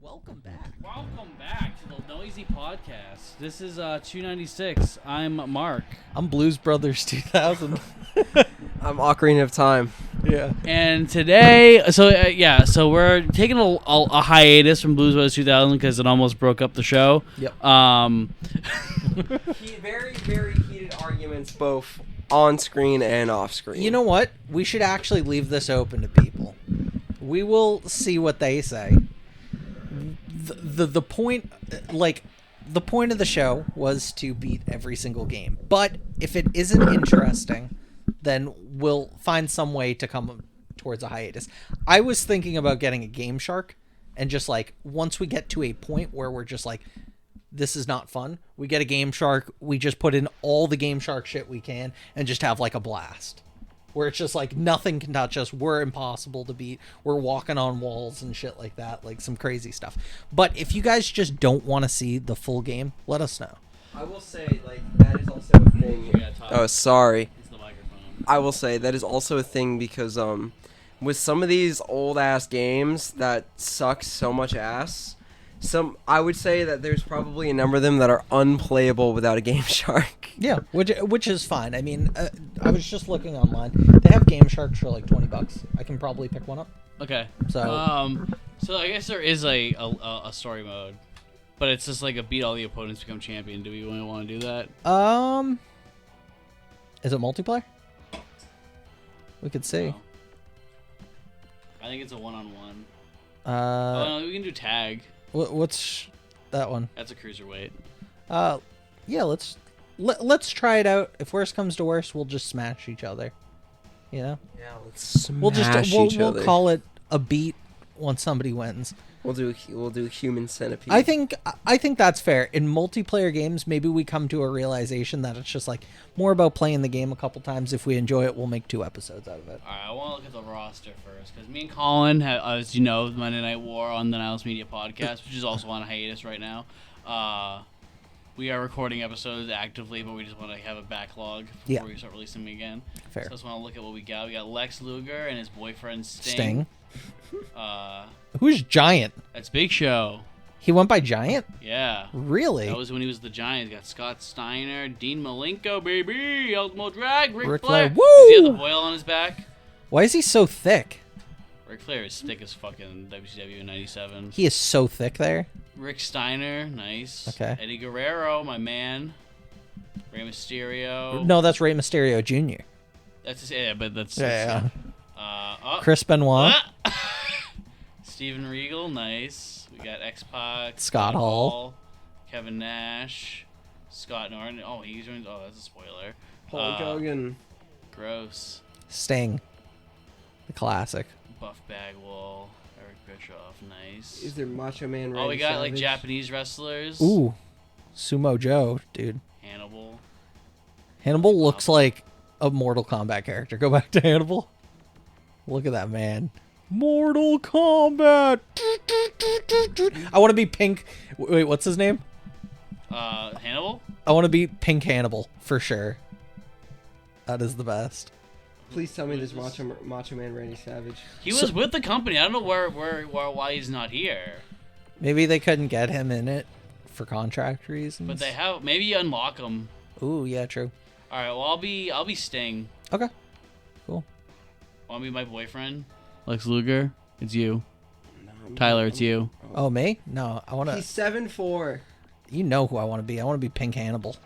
welcome back. Welcome back to the Noisy Podcast. This is 296. I'm Mark. I'm Blues Brothers 2000. I'm Ocarina of Time. Yeah. And today, so we're taking a hiatus from Blues Brothers 2000 because it almost broke up the show. Yep. Very, very heated arguments, both on screen and off screen. You know what? We should actually leave this open to people. We will see what they say. The point, the point of the show was to beat every single game. But if it isn't interesting, then we'll find some way to come towards a hiatus. I was thinking about getting a Game Shark, and just once we get to a point where we're just this is not fun, we get a Game Shark, we just put in all the Game Shark shit we can, and just have a blast. Where it's just nothing can touch us, we're impossible to beat, we're walking on walls and shit like that, some crazy stuff. But if you guys just don't want to see the full game, let us know. I will say, that is also a thing. Oh, sorry. I will say that is also a thing because with some of these old ass games that suck so much ass, I would say that there's probably a number of them that are unplayable without a Game Shark. Yeah, which is fine. I mean, I was just looking online. They have Game Sharks for $20. I can probably pick one up. Okay. So so I guess there is a story mode, but it's just a beat all the opponents, become champion. Do we really want to do that? Is it multiplayer? We could see. No. I think it's a one-on-one. No, we can do tag. What's that one? That's a cruiserweight. Yeah, let's try it out. If worst comes to worst, we'll just smash each other. You know? Yeah, let's smash each other. We'll call it a beat once somebody wins. We'll do human centipede. I think that's fair. In multiplayer games, maybe we come to a realization that it's just more about playing the game a couple times. If we enjoy it, we'll make 2 episodes out of it. All right, I want to look at the roster first because me and Colin, as you know, Monday Night War on the Niles Media Podcast, which is also on a hiatus right now. We are recording episodes actively, but we just want to have a backlog before we start releasing them again. Fair. So I just want to look at what we got. We got Lex Luger and his boyfriend Sting. Who's Giant? That's Big Show. He went by Giant? Yeah. Really? That was when he was the Giant. He's got Scott Steiner, Dean Malenko, baby, Ultimo Drag, Ric Ric Flair. Flair. Woo! Does he have the boil on his back? Why is he so thick? Ric Flair is thick as fucking WCW in 97. He is so thick there. Rick Steiner, nice. Okay. Eddie Guerrero, my man. Rey Mysterio. No, that's Rey Mysterio Jr. That's but that's Yeah. oh. Chris Benoit. Steven Regal, nice. We got X-Pac. Scott Hall. Kevin Nash. Scott Norton. Oh, he's joined. Oh, that's a spoiler. Hulk Hogan. Gross. Sting. The classic. Buff Bagwell. Eric Bischoff, nice. Is there Macho Man Randy Oh, we got Savage? Japanese wrestlers. Ooh. Sumo Joe, dude. Hannibal. Hannibal looks like a Mortal Kombat character. Go back to Hannibal. Look at that man. Mortal Kombat. I want to be Pink. Wait, what's his name? Hannibal? I want to be Pink Hannibal for sure. That is the best. Please tell me there's Macho Man Randy Savage. He was with the company. I don't know why he's not here. Maybe they couldn't get him in it for contract reasons. But they have maybe unlock him. Ooh, yeah, true. All right, well I'll be Sting. Okay. Cool. Want to be my boyfriend? Lex Luger, it's you. No, Tyler, it's you. Oh, me? No, I want to. He's 7'4". You know who I want to be. I want to be Pink Hannibal.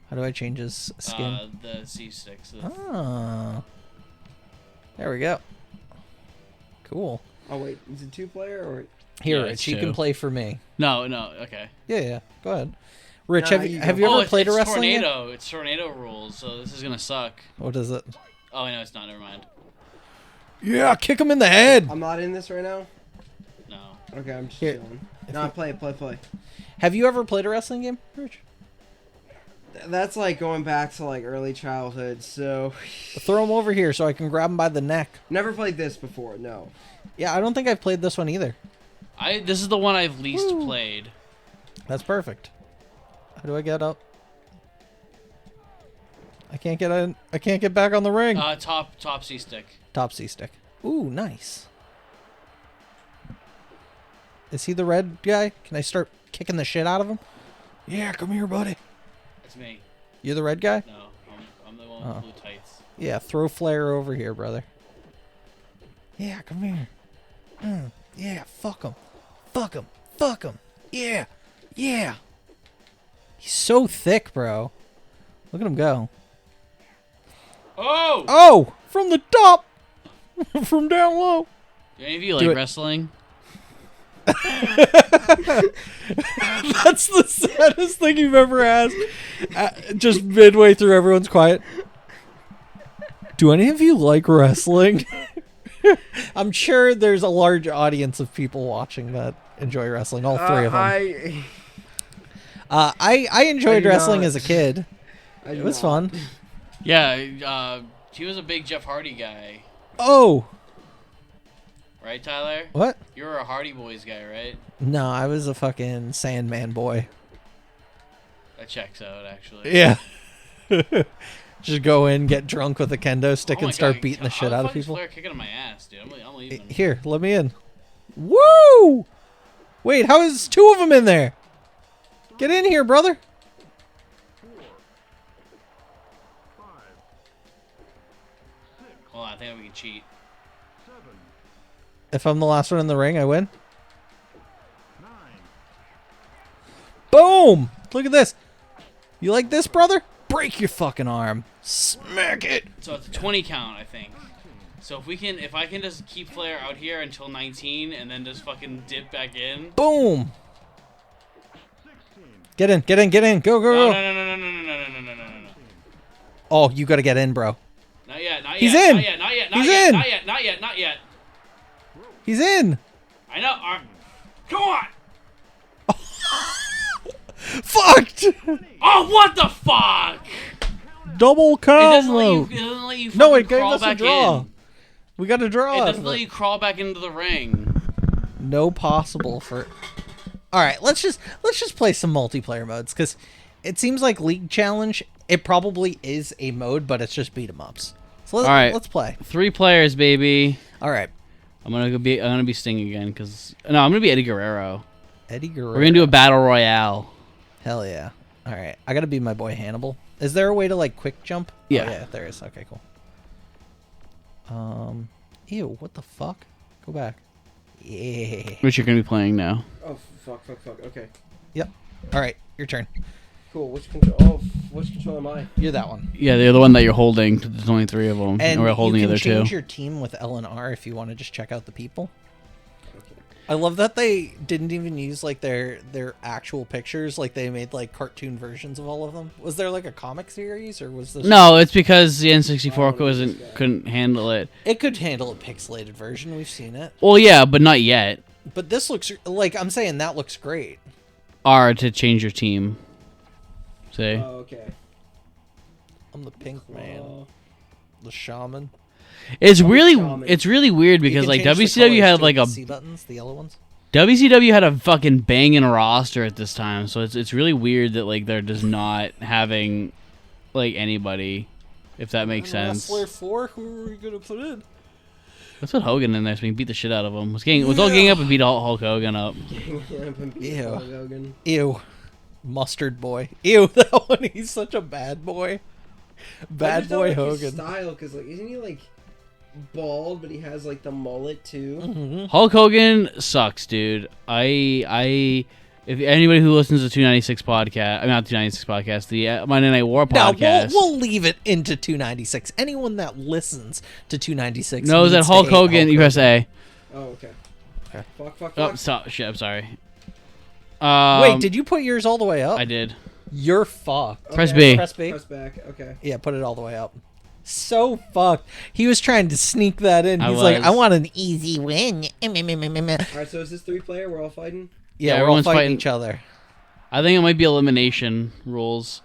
How do I change his skin? The C-sticks. Oh. There we go. Cool. Oh wait, is it 2-player or? Here, Yeah, Rich, you two. can play for me. No, okay. Yeah. Go ahead. Rich, No, have you ever played a it's wrestling game? tornado. It's tornado rules, so this is gonna suck. What is it? Oh, no, it's not. Never mind. Yeah, kick him in the head. I'm not in this right now. No. Okay, I'm just Here. chilling. No, play. Have you ever played a wrestling game, Rich? That's going back to early childhood. So Throw him over here so I can grab him by the neck. never played this before. No. Yeah, I don't think I've played this one either. This is the one I've least played. That's perfect. How do I get up? I can't get in. I can't get back on the ring. Top C stick. Top C stick. Ooh, nice. Is he the red guy? Can I start kicking the shit out of him? Yeah, come here, buddy. That's me. You're the red guy? No, I'm the one with blue tights. Yeah, throw Flair over here, brother. Yeah, come here. Yeah, fuck him. Fuck him. Fuck him. Yeah. Yeah. He's so thick, bro. Look at him go. Oh! Oh! From the top! From down low. Do any of you like wrestling? That's the saddest thing you've ever asked. Just midway through, everyone's quiet. Do any of you like wrestling? I'm sure there's a large audience of people watching that enjoy wrestling. All three of them. I enjoyed wrestling as a kid. It was fun. Yeah, he was a big Jeff Hardy guy. Oh. Right, Tyler? What? You were a Hardy Boys guy, right? No, I was a fucking Sandman boy. That checks out, actually. Yeah. Just go in, get drunk with a kendo stick, and start beating the shit out of people. Flair kicking my ass, dude. I'm leaving. Here, let me in. Woo! Wait, how is 2 of them in there? Get in here, brother. Hold on, I think we can cheat. If I'm the last one in the ring, I win. Boom! Look at this. You like this, brother? Break your fucking arm. Smack it. So it's a 20 count, I think. So if I can just keep Flair out here until 19 and then just fucking dip back in. Boom! Get in, get in, get in. Go, go, go. No. Oh, you gotta get in, bro. Not yet, not yet. He's in. Not yet, not yet, not He's yet, in. not yet. He's in. I know. Come on. Fucked. Oh, what the fuck? Double count. It doesn't let you No, it gave crawl us a back draw. in. We got a draw. It doesn't let you crawl back into the ring. No possible for. All right, let's just play some multiplayer modes because it seems like League Challenge. It probably is a mode, but it's just beat 'em ups. So let's play. 3 players, baby. All right. I'm gonna be Sting again because I'm gonna be Eddie Guerrero. Eddie Guerrero. We're gonna do a battle royale. Hell yeah. All right. I gotta be my boy Hannibal. Is there a way to like quick jump? Yeah. Oh, yeah, there is. Okay, cool. Ew, what the fuck? Go back. Yeah. Which you're gonna be playing now. Oh, fuck. Okay. Yep. All right, your turn. Cool. Which control am I? You're that one. Yeah, they're the one that you're holding. There's only 3 of them, and we're holding the other 2. You can change your team with L and R if you want to just check out the people. Okay. I love that they didn't even use like their actual pictures. Like they made like cartoon versions of all of them. Was there like a comic series or was this? No, it's because the N64 couldn't handle it. It could handle a pixelated version. We've seen it. Well, yeah, but not yet. But this looks like I'm saying that looks great. R to change your team. See? Oh, okay. I'm the pink man. The shaman. It's really weird because like WCW had like a C buttons, the yellow ones. WCW had a fucking banging roster at this time, so it's really weird that like they're just not having like anybody, if that makes sense. Wrestler 4, who are we gonna put in? Let's put Hogan in there so we can beat the shit out of him. Let's all gang up and beat Hulk Hogan up. Ew. Mustard boy. Ew, that one, he's such a bad boy. Bad boy Hogan. His style, because like, isn't he like bald, but he has like the mullet too? Mm-hmm. Hulk Hogan sucks, dude. If anybody who listens to 296 podcast, I mean not 296 podcast, the Monday Night War podcast. No, we'll leave it into 296. Anyone that listens to 296 knows that Hulk Hogan, USA. Oh, okay. Fuck. Oh, stop. Shit, I'm sorry. Wait, did you put yours all the way up? I did. You're fucked. Okay. Press B. Press B. Press back. Okay. Yeah, put it all the way up. So fucked. He was trying to sneak that in. He's like, was. I want an easy win. All right, so is this 3-player? We're all fighting? Yeah, we're all everyone's fighting fighting each other. I think it might be elimination rules.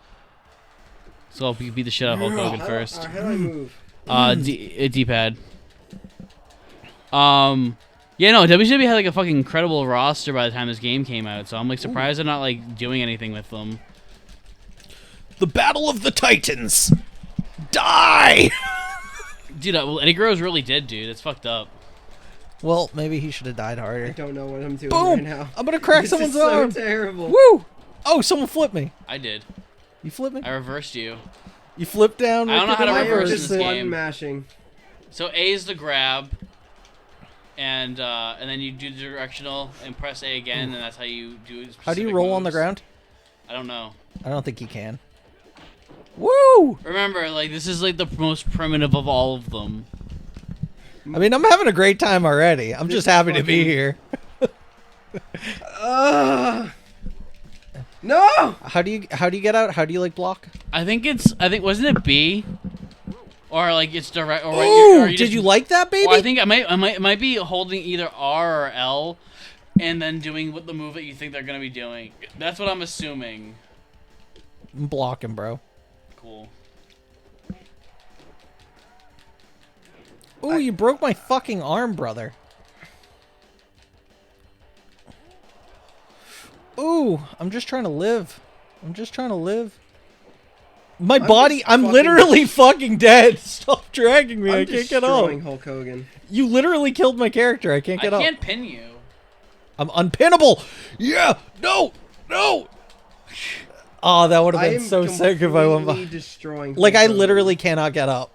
So I'll beat the shit out of Hulk Hogan first. How do I move? D-pad. Yeah, no, WCW had like a fucking incredible roster by the time this game came out, so I'm like surprised they're not like doing anything with them. The Battle of the Titans. Die! Dude, well, Eddie Guerrero's really dead, dude. It's fucked up. Well, maybe he should have died I harder. don't know what I'm doing Boom! right now. I'm gonna crack This someone's is so arm. terrible. Woo! Oh, someone flipped me. I did. You flipped me? I reversed you. You flipped down. I don't know how to I reverse am just this button game. mashing. So A is the grab, and then you do the directional and press A again, and that's how you do. How do you specific roll on the moves. ground? I don't know. I don't think you can. Woo! Remember, like this is like the most primitive of all of them. I mean, I'm having a great time already. I'm This just is happy to be fucking- here. No! How do you get out? How do you like block? I think wasn't it B, or like it's direct. Or Ooh! or Did just- you like that, baby? Well, I think it might be holding either R or L, and then doing what the move that you think they're gonna be doing. That's what I'm assuming. I'm blocking, bro. Cool. Ooh, you broke my fucking arm, brother. Ooh, I'm just trying to live. I'm just trying to live. My body, just I'm fucking- literally fucking dead. Stop dragging me. I'm I can't get up. destroying Hulk Hogan. You literally killed my character. I can't get I up. can't pin you. I'm unpinnable. Yeah. No. No. Oh, that would have I been am so sick if I went completely by. destroying Like, Hulk I Hogan. literally cannot get up.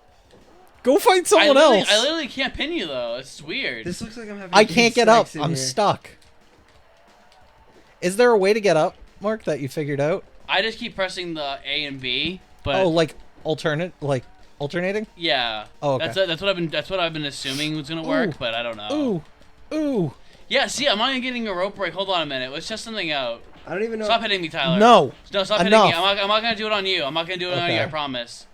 Go find someone else. I literally can't pin you though. It's weird. This looks like I'm having. I can't get up. sex in I'm here. stuck. Is there a way to get up, Mark, that you figured out? I just keep pressing the A and B, but Oh, like alternating? yeah. Oh, okay. That's what I've been assuming was gonna work, Ooh. but I don't know. Ooh. Ooh. Yeah. See, I'm not even getting a rope break. Hold on a minute. Let's test something out. I don't even know. Stop hitting me, Tyler. No. No, stop Enough. hitting me. I'm not gonna do it on you. I'm not gonna do it on you. Okay. I promise.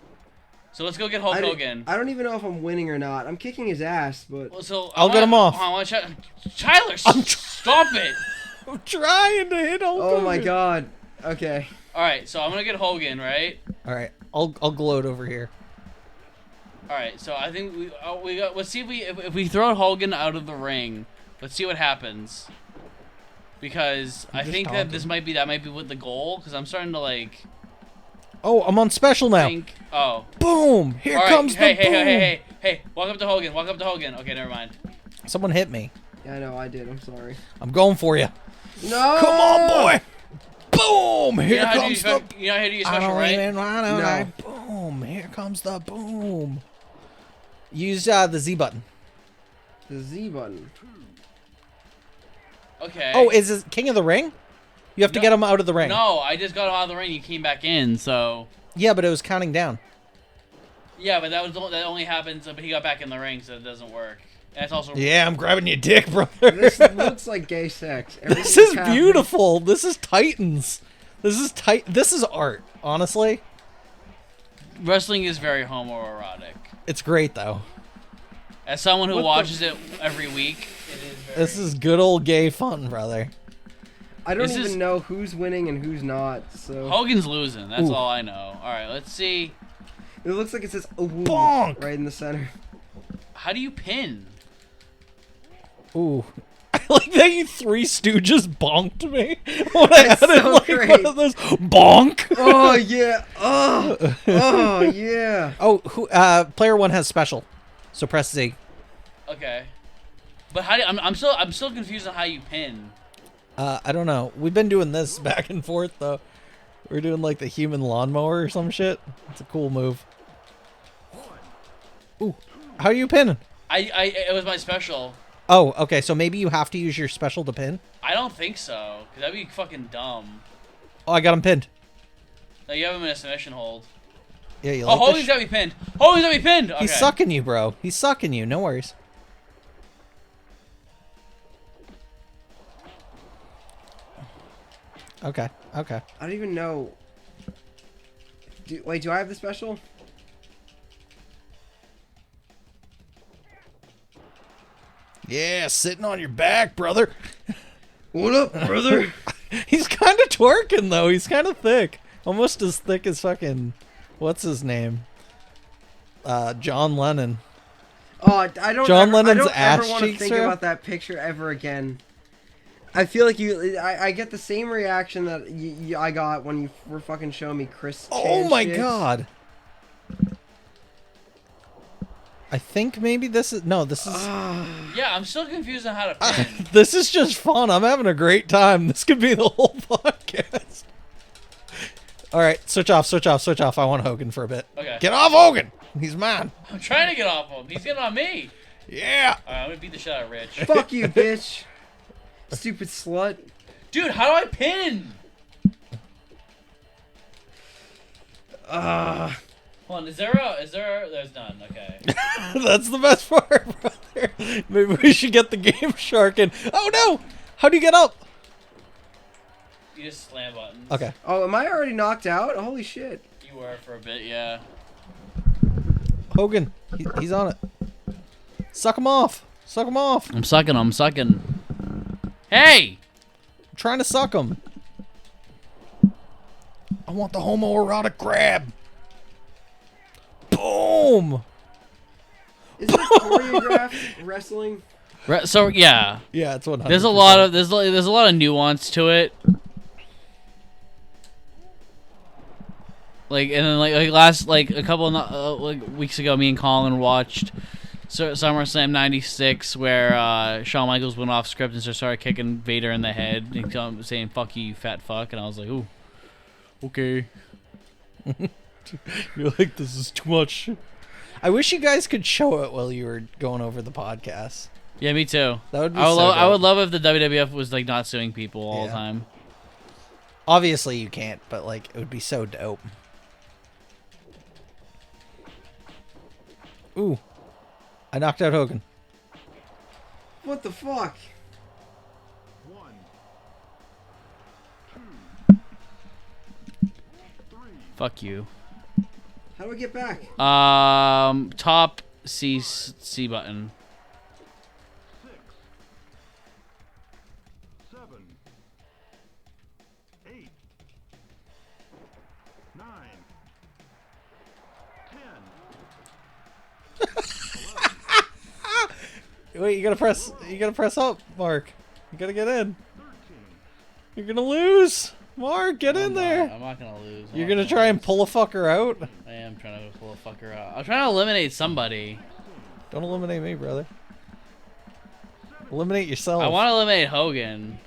So let's go get Hulk I don't- Hogan. I don't even know if I'm winning or not. I'm kicking his ass, but Well, so I'll get him off. I want Tyler, stop it. I'm trying to hit Hulk oh my Hogan. god. Okay. All right, so I'm gonna get Hogan, right? All right. I'll gloat over here. All right, so I think we got. Let's see if we throw Hogan out of the ring. Let's see what happens. Because I just think talking. that might be what the goal. Because I'm starting to like Oh, I'm on special now. think. Oh, Boom! Here all right. comes Hey, the hey, boom. hey! Walk up to Hogan. Walk up to Hogan. Okay, never mind. Someone hit me. Yeah, I know. I did. I'm sorry. I'm going for you. No. Come on, boy. Boom! Here You know how to comes do the. you know how to do your I special, don't right? even wanna No. know. Boom! Here comes the boom. Use the Z button. The Z button. Okay. Oh, is this King of the Ring? You have to No. get him out of the ring. No, I just got him out of the ring. You came back in, so Yeah, but it was counting down. yeah, but that only happens. But he got back in the ring, so it doesn't work. And it's also Yeah, I'm grabbing your dick, brother. This looks like gay sex. This Everything's is happening. beautiful. This is Titans. This is art. Honestly, wrestling is very homoerotic. it's great though. As someone who What the- watches it every week, it is very. This is good old gay fun, brother. I don't This even is- know who's winning and who's not. So Hogan's losing. That's Ooh. all I know. All right, let's see. it looks like it says "Ooh" Bonk! right in the center. How do you pin? Ooh. I like that you Three Stooges bonked me when I That's had it so like great. one of those bonk. Oh yeah. Oh yeah. Oh, player one has special, so press Z. Okay, but how do I'm still confused on how you pin. I don't know. We've been doing this back and forth though. We're doing like the human lawnmower or some shit. It's a cool move. Ooh, how are you pinning? It was my special. Oh, okay. So maybe you have to use your special to pin. I don't think so, because that'd be fucking dumb. Oh, I got him pinned. No, you have him in a submission hold. Yeah, you Oh, like Hogan's this? gotta be pinned. Hogan's gotta be pinned. Okay. He's sucking you, bro. He's sucking you. No worries. Okay. Okay. I don't even know. Wait, do I have the special? Yeah, sitting on your back, brother. What up, brother? He's kind of twerking though. He's kind of thick, almost as thick as fucking what's his name? John Lennon. Oh, I don't. John ever, Lennon's I don't ass ever want to cheeks think are- about that picture ever again. I feel like I get the same reaction that I got when you were fucking showing me Chris. Oh Chan my shit. god. I think maybe this is... No, this is... Yeah, I'm still confused on how to pin. This is just fun. I'm having a great time. This could be the whole podcast. All right, switch off. I want Hogan for a bit. Okay. Get off Hogan. He's mine. I'm trying to get off him. He's getting on me. Yeah. Alright, I'm gonna beat the shit out of Rich. Fuck you, bitch. Stupid slut. Dude, how do I pin? Hold on, there's none, okay. That's the best part, brother. Maybe we should get the Game Shark in. Oh no! How do you get up? You just slam buttons. Okay. Oh, am I already knocked out? Holy shit. You were for a bit, yeah. Hogan, he's on it. Suck him off. I'm sucking. Hey! I'm trying to suck him. I want the homoerotic grab. Boom! Is it choreographed wrestling? So yeah, Yeah, it's 100%. there's a lot of nuance to it. Like and then like a couple of weeks ago, me and Colin watched SummerSlam '96, where Shawn Michaels went off script and started kicking Vader in the head and saying "fuck you, fat fuck," and I was like, "Ooh, okay." You're like, this is too much. I wish you guys could show it while you were going over the podcast. Yeah, me too. That would be I would love if the WWF was like not suing people all the Yeah. time. Obviously you can't, but like it would be so dope. Ooh. I knocked out Hogan. What the fuck? 1, 2, 3. Fuck you. How do I get back? Top C button. 6, 7, 8, 9, 10, Wait, you gotta press up, Mark. You gotta get in. 13. You're gonna lose. Mark, get in there. I'm not gonna lose. You're gonna try and pull a fucker out? I am trying to pull a fucker out. I'm trying to eliminate somebody. Don't eliminate me, brother. Eliminate yourself. I want to eliminate Hogan.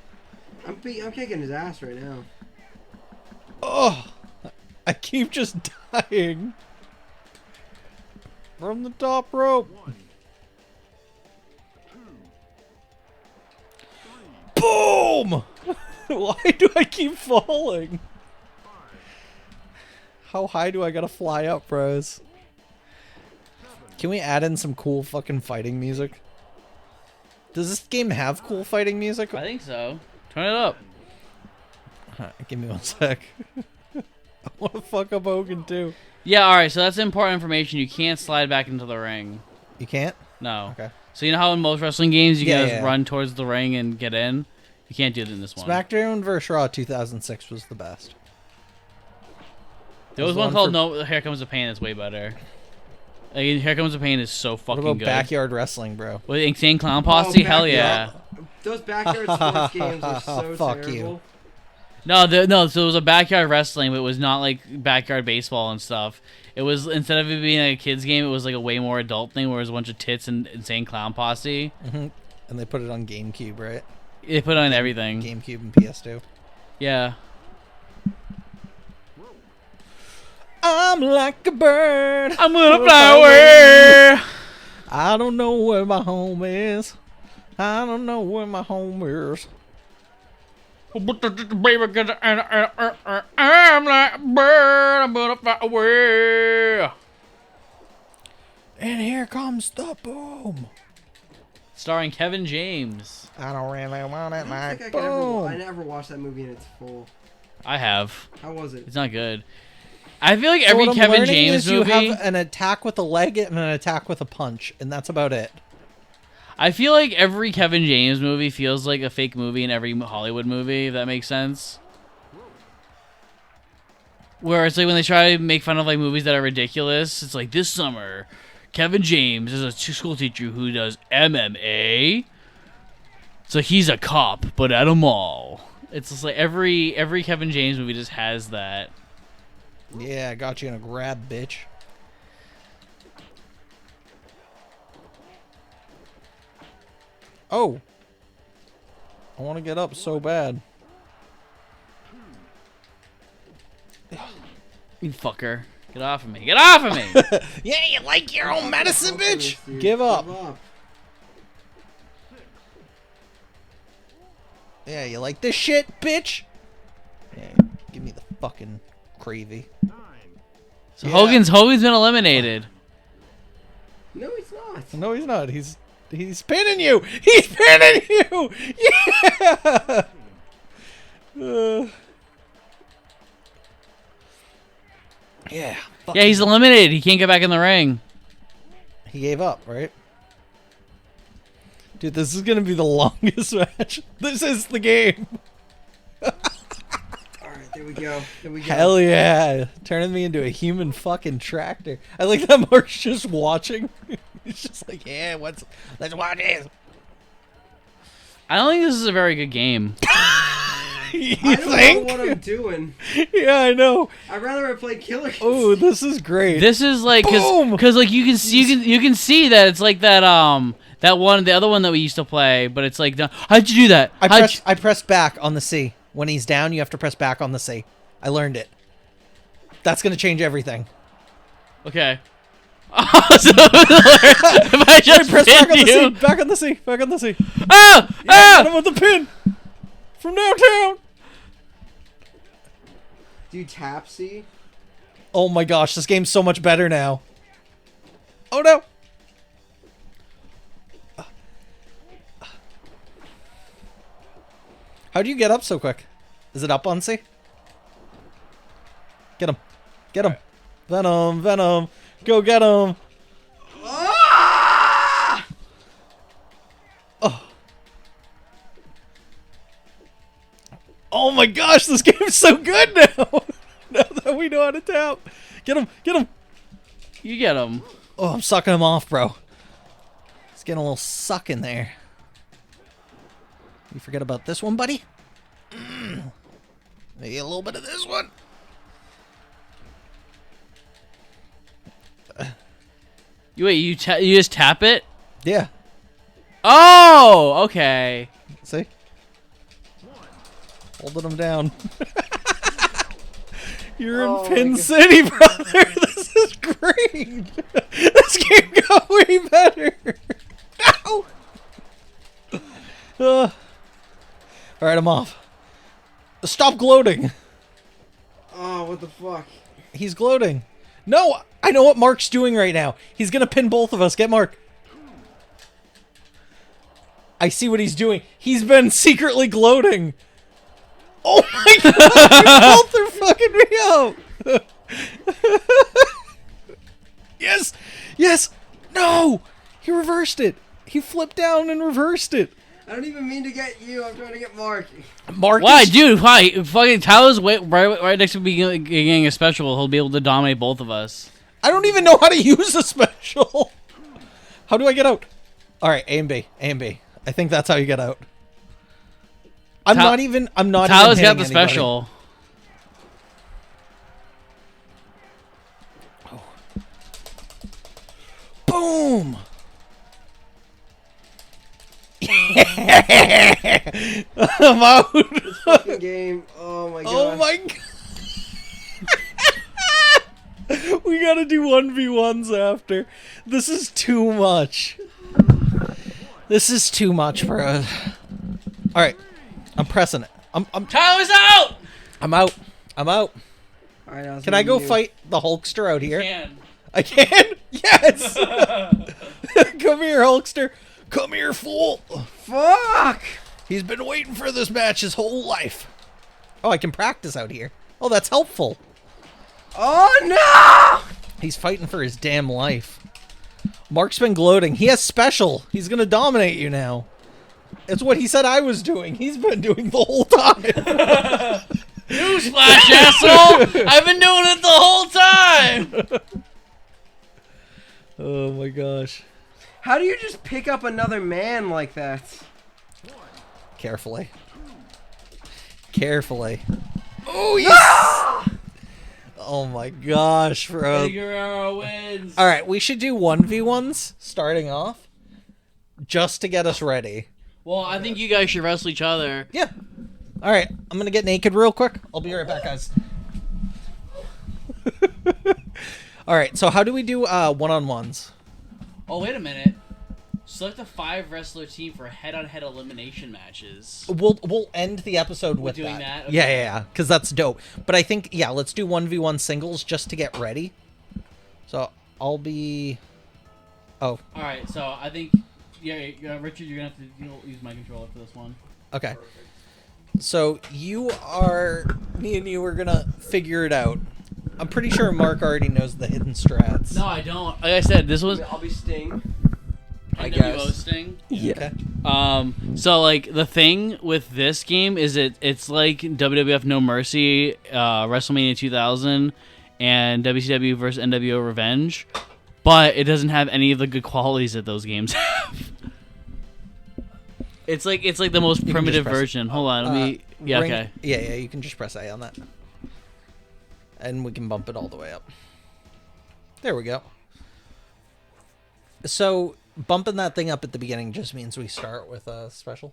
I'm kicking his ass right now. Oh, I keep just dying. From the top rope. 1, 2, 3, Boom! Why do I keep falling? 5, How high do I gotta fly up, bros? Can we add in some cool fucking fighting music? Does this game have cool fighting music? I think so. Turn it up. Give me 1 sec. I want to fuck up Hogan too. Yeah, alright, so that's important information. You can't slide back into the ring. You can't? No. Okay. So you know how in most wrestling games you Yeah, can just yeah. run towards the ring and get in? You can't do it in this one. SmackDown vs. Raw 2006 was the best. There was one called No Here Comes the Pain that's way better. Like, Here Comes the Pain is so What fucking about good. Backyard Wrestling, bro? With Insane Clown Posse? Hell yeah. Those backyard sports games are so Fuck terrible. you. No, so it was a backyard wrestling, but it was not like backyard baseball and stuff. It was, instead of it being like a kid's game, it was like a way more adult thing where it was a bunch of tits and Insane Clown Posse. Mm-hmm. And they put it on GameCube, right? They put on everything. GameCube and PS2. Yeah. I'm like a bird. I'm gonna fly away. I don't know where my home is. I don't know where my home is. Baby, I'm like a bird. I'm gonna fly away. And here comes the boom. Starring Kevin James. I don't really want it I like think I boom. never watched that movie in its full. I have. How was it? It's not good. I feel like So every what I'm Kevin learning James is movie. You have an attack with a leg and an attack with a punch, and that's about it. I feel like every Kevin James movie feels like a fake movie in every Hollywood movie, if that makes sense. Where it's like when they try to make fun of like movies that are ridiculous, it's like this summer, Kevin James is a school teacher who does MMA. So he's a cop, but at a mall. It's just like every Kevin James movie just has that. Yeah, I got you in a grab, bitch. Oh. I want to get up so bad. You fucker. Get off of me. Get off of me! Yeah, you like your own medicine, bitch? Give up. Yeah, you like this shit, bitch? Yeah, give me the fucking gravy. 9. So Hogan's been eliminated. No, he's not. No, he's not. He's pinning you. He's pinning you. Yeah. Yeah. Yeah, he's eliminated. He can't get back in the ring. He gave up, right? Dude, this is gonna be the longest match. This is the game. Alright, there we go. There we go. Hell yeah. Turning me into a human fucking tractor. I like that Mark's just watching. He's just like, yeah, let's watch this. I don't think this is a very good game. You I don't think? know what I'm doing. Yeah, I know. I'd rather I play Killer. Oh, this is great. This is like Boom! because like you can see that it's like that the other one that we used to play, but it's like how'd you do that? I pressed back on the C. When he's down, you have to press back on the C. I learned it. That's gonna change everything. Okay. So, if I just Press back on the pinned C. you, Back on the C. Back on the C. ah, Hit him ah! with the pin from downtown. Do you tap C? Oh my gosh, this game's so much better now. Oh no. How do you get up so quick? Is it up on C? Get him. Get him. Venom, Venom. Go get him. Ah! Oh. Oh my gosh, this game's so good now. Now that we know how to tap. Get him. Get him. You get him. Oh, I'm sucking him off, bro. He's getting a little suck in there. You forget about this one, buddy? Maybe a little bit of this one. You just tap it? Yeah. Oh, okay. See? Holding him down. You're Oh in my Pin God. City, brother. This is great. This game got way better. Ow! All right, I'm off. Stop gloating. Oh, what the fuck? He's gloating. No, I know what Mark's doing right now. He's gonna pin both of us. Get Mark. I see what he's doing. He's been secretly gloating. Oh my god! Both are fucking me up. Yes, yes. No, he reversed it. He flipped down and reversed it. I don't even mean to get you. I'm trying to get Mark. Mark. Why, dude? Why? Fucking Tyler's right next to me getting a special. He'll be able to dominate both of us. I don't even know how to use a special. How do I get out? All right, A and B. A and B. I think that's how you get out. I'm not even Tyler's got the hitting special. Oh. Boom. I'm out. This fucking game. Oh my god. Oh my god. We gotta do 1v1s after. This is too much. This is too much, bro. Alright. I'm pressing it. I'm Tyler's out! I'm out. I'm out. All right, Can I go fight the Hulkster out here? Can. I can? Yes! Come here, Hulkster. Come here, fool. Fuck! He's been waiting for this match his whole life. Oh, I can practice out here. Oh, that's helpful. Oh no! He's fighting for his damn life. Mark's been gloating. He has special. He's gonna dominate you now. It's what he said I was doing. He's been doing the whole time. Newsflash, asshole! I've been doing it the whole time! Oh my gosh. How do you just pick up another man like that? Carefully. Carefully. Oh, yes! Oh my gosh, bro. Eddie Guerrero wins. Alright, we should do 1v1s starting off. Just to get us ready. Well, I think you guys should wrestle each other. Yeah. All right. I'm gonna get naked real quick. I'll be right back, guys. All right. So how do we do one-on-ones? Oh, wait a minute. Select a 5-wrestler team for head-on-head elimination matches. We'll end the episode with doing that. that? Okay. Yeah. Because that's dope. But I think let's do 1v1 singles just to get ready. So I'll be. Oh. All right. So I think Richard, you're gonna have to use my controller for this one. Okay. So me and you are gonna figure it out. I'm pretty sure Mark already knows the hidden strats. No, I don't. Like I said, this was I'll be Sting. I nWo guess. Sting. Yeah. Okay. So like the thing with this game is it's like WWF No Mercy, WrestleMania 2000, and WCW versus nWo Revenge, but it doesn't have any of the good qualities that those games have. It's like the most can primitive just press- version. Hold on, let me. Yeah, Ring- okay. Yeah. You can just press A on that, and we can bump it all the way up. There we go. So bumping that thing up at the beginning just means we start with a special.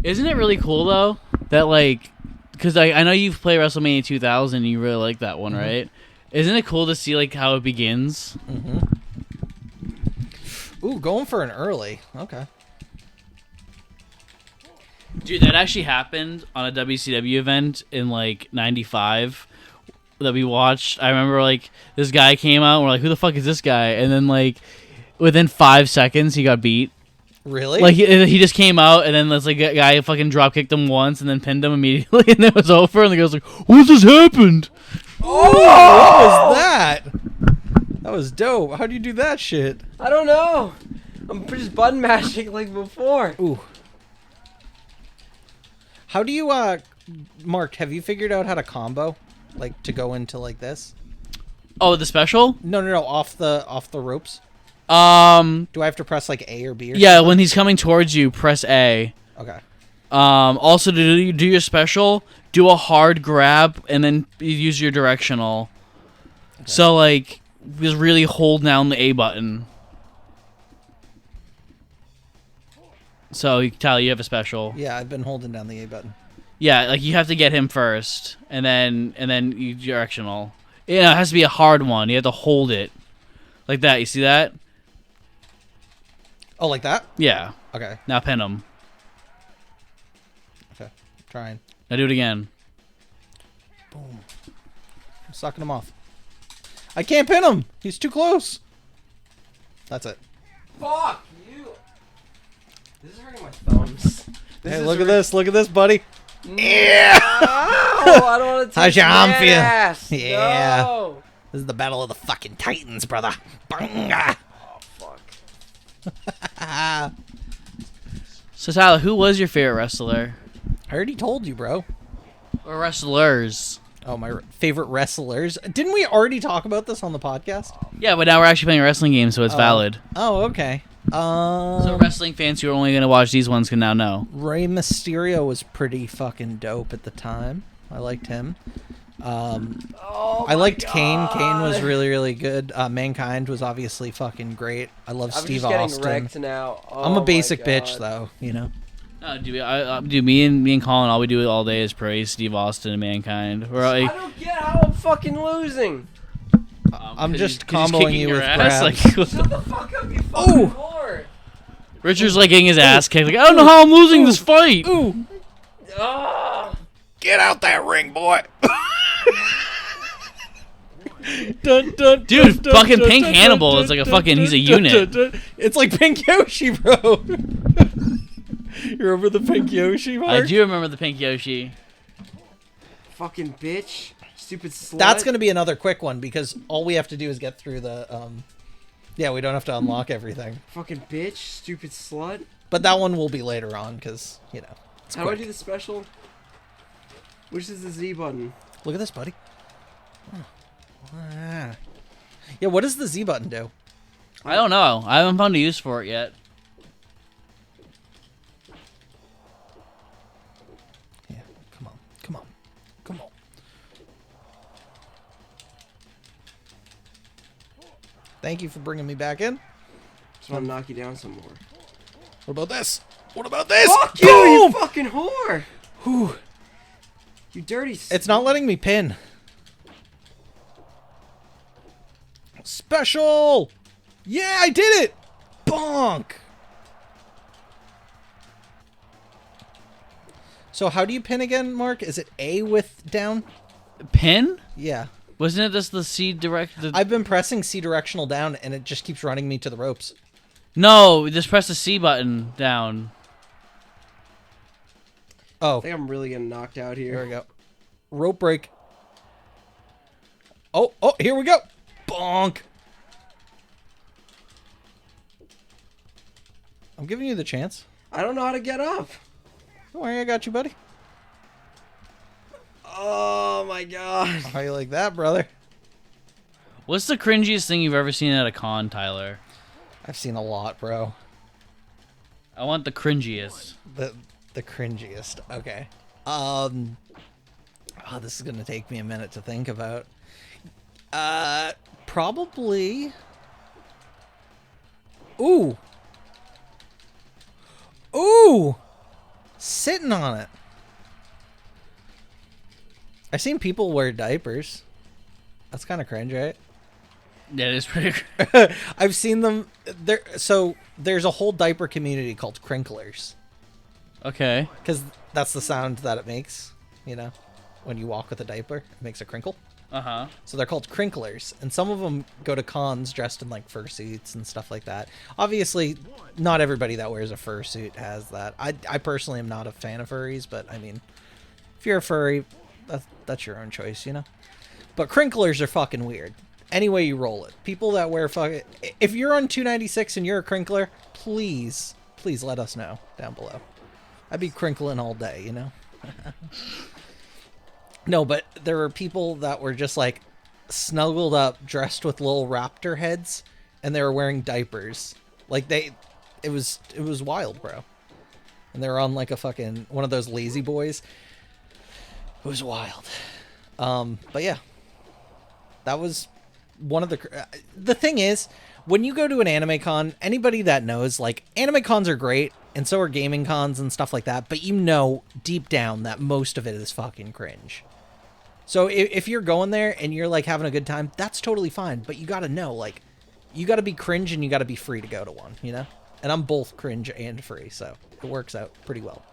Isn't it really cool though that like, because I know you've played WrestleMania 2000, and you really like that one, right? Isn't it cool to see like how it begins? Ooh, going for an early. Okay. Dude, that actually happened on a WCW event in like '95 that we watched. I remember like this guy came out and we're like, who the fuck is this guy? And then like within 5 seconds he got beat. Really? Like he just came out and then this like guy fucking drop kicked him once and then pinned him immediately and then it was over and the guy's like, what just happened? Oh, what was that? That was dope. How'd you do that shit? I don't know. I'm just button mashing like before. Ooh. How do you, Mark, have you figured out how to combo? Like, to go into like this? Oh, the special? No, off the ropes? Do I have to press like A or B or Yeah, when he's coming towards you, press A. Okay. Also, to do your special, do a hard grab and then you use your directional. Okay. So, like, just really hold down the A button. So, Tyler, you have a special. Yeah, I've been holding down the A button. Yeah, like, you have to get him first, and then you directional. Yeah, it has to be a hard one. You have to hold it. Like that. You see that? Oh, like that? Yeah. Okay. Now pin him. Okay. Trying. Now do it again. Boom. I'm sucking him off. I can't pin him. He's too close. That's it. Fuck you. This is hurting my thumbs. Hey, look at this. Look at this, buddy. Yeah. I don't want to. How's your arm feel? Ass. Yeah. No. This is the battle of the fucking titans, brother. Bunga. Oh fuck. So, Tyler, who was your favorite wrestler? I already told you, bro. Or wrestlers? Oh, my favorite wrestlers. Didn't we already talk about this on the podcast? Yeah, but now we're actually playing a wrestling game, so it's valid. Oh, okay. So wrestling fans who are only going to watch these ones can now know. Rey Mysterio was pretty fucking dope at the time. I liked him. I liked Kane. Kane was really, really good. Mankind was obviously fucking great. I love Steve Austin. I'm just getting wrecked now. Oh, I'm a basic my bitch, God. though. You know. No, dude, me and Colin, all we do all day is praise Steve Austin and Mankind. We're I like, don't get how I'm fucking losing. I'm just 'cause he's comboing kicking you your with ass. grabs. Like, Shut the fuck up, you fucking Ooh. lord. Richard's like getting his ass kicked. Like, I don't know how I'm losing this fight. Ooh. Ah. Get out that ring, boy. Dun, dun, Dude, dun, fucking dun, Pink dun, Hannibal dun, is like a dun, fucking- dun, he's a dun, unit. dun, dun. It's like Pink Yoshi, bro. You remember the Pink Yoshi, Mark? I do remember the Pink Yoshi. Fucking bitch. Stupid slut. That's going to be another quick one because all we have to do is get through the yeah, we don't have to unlock everything. Fucking bitch. Stupid slut. But that one will be later on cuz, you know, it's How do I quick. do the special? Which is the Z button? Look at this, buddy. Ah. Yeah, what does the Z button do? I don't know. I haven't found a use for it yet. Yeah, come on. Come on. Come on. Thank you for bringing me back in. Just want to knock you down some more. What about this? What about this? Fuck you, you fucking whore! Whew. You dirty. It's not letting me pin. Special! Yeah, I did it! Bonk! So how do you pin again, Mark? Is it A with down? Pin? Yeah. Wasn't it just the C direct? I've been pressing C directional down, and it just keeps running me to the ropes. No, just press the C button down. Oh. I think I'm really getting knocked out here. Here we go. Rope break. Oh, here we go. Bonk. I'm giving you the chance. I don't know how to get up. Don't worry, I got you, buddy. Oh my god. How you like that, brother? What's the cringiest thing you've ever seen at a con, Tyler? I've seen a lot, bro. I want the cringiest. The cringiest. Okay. Oh, this is gonna take me a minute to think about. Probably. Ooh. Sitting on it. I've seen people wear diapers. That's kind of cringe, right? Yeah, it is pretty. I've seen them there. So there's a whole diaper community called crinklers. Okay. Because that's the sound that it makes, you know, when you walk with a diaper, it makes a crinkle. Uh-huh. So they're called crinklers, and some of them go to cons dressed in like fursuits and stuff like that. Obviously, not everybody that wears a fursuit has that. I personally am not a fan of furries, but I mean, if you're a furry, that's your own choice, you know. But crinklers are fucking weird. Any way you roll it, people that wear fucking. If you're on 296 and you're a crinkler, please let us know down below. I'd be crinkling all day, you know. No, but there were people that were just like snuggled up, dressed with little raptor heads, and they were wearing diapers. Like it was wild, bro. And they were on like a fucking one of those lazy boys. It was wild. But yeah, that was one of the thing is, when you go to an anime con, anybody that knows, like, anime cons are great, and so are gaming cons and stuff like that, but you know deep down that most of it is fucking cringe. So if you're going there and you're, like, having a good time, that's totally fine, but you gotta know, like, you gotta be cringe and you gotta be free to go to one, you know? And I'm both cringe and free, so it works out pretty well.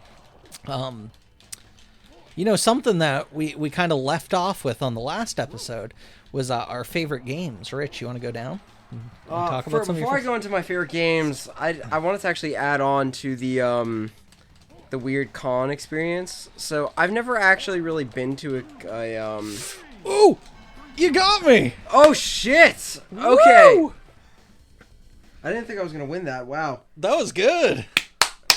You know, something that we kind of left off with on the last episode was our favorite games. Rich, you want to go down? Talk about some before I go into my favorite games, I wanted to actually add on to the weird con experience. So I've never actually really been to a Ooh, you got me! Oh shit! Okay. Woo! I didn't think I was gonna win that. Wow. That was good.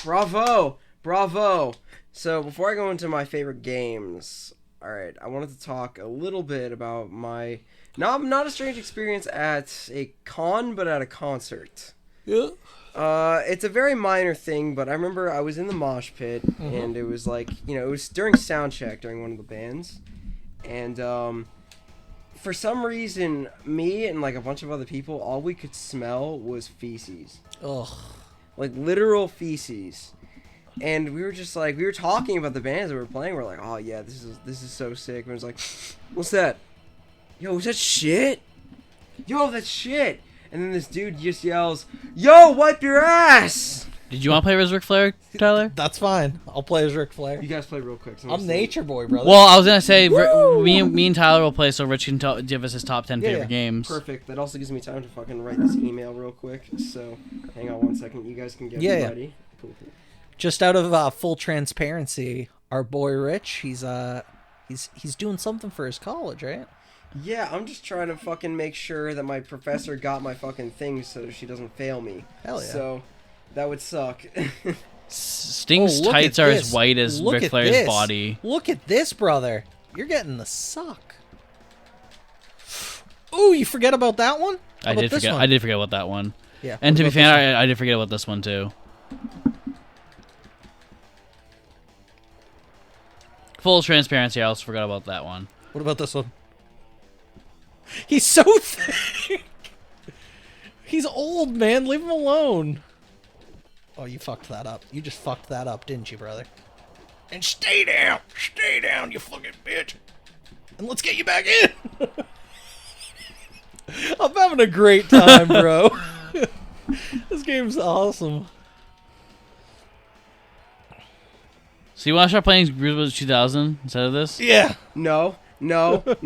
Bravo, bravo. So before I go into my favorite games, all right, I wanted to talk a little bit about my not a strange experience at a con, but at a concert. Yeah. It's a very minor thing, but I remember I was in the mosh pit, and it was like, you know, it was during sound check during one of the bands, and for some reason, me and like a bunch of other people, all we could smell was feces. Ugh. Like literal feces. And we were just like, we were talking about the bands that we were playing. We're like, oh yeah, this is so sick. And it was like, what's that? Yo, is that shit? Yo, that's shit. And then this dude just yells, yo, wipe your ass! Did you want to play as Ric Flair, Tyler? That's fine. I'll play as Ric Flair. You guys play real quick. I'm Nature Boy, brother. Well, I was going to say, me and Tyler will play so Rich can give us his top 10 favorite games. Perfect. That also gives me time to fucking write this email real quick. So, hang on 1 second. You guys can get ready. Cool. Just out of full transparency, our boy Rich, he's doing something for his college, right? Yeah, I'm just trying to fucking make sure that my professor got my fucking things so she doesn't fail me. Hell yeah. So, that would suck. Sting's tights are as white as Ric Flair's body. Look at this, brother. You're getting the suck. Ooh, you forget about that one? I did forget about that one. Yeah. And to be fair, I did forget about this one too. Full transparency, I also forgot about that one. What about this one? He's so thick. He's old, man. Leave him alone. Oh, you fucked that up. You just fucked that up, didn't you, brother? And stay down, you fucking bitch. And let's get you back in. I'm having a great time, bro. This game's awesome. So you want to start playing Grizz 2000 instead of this? Yeah. No. Let's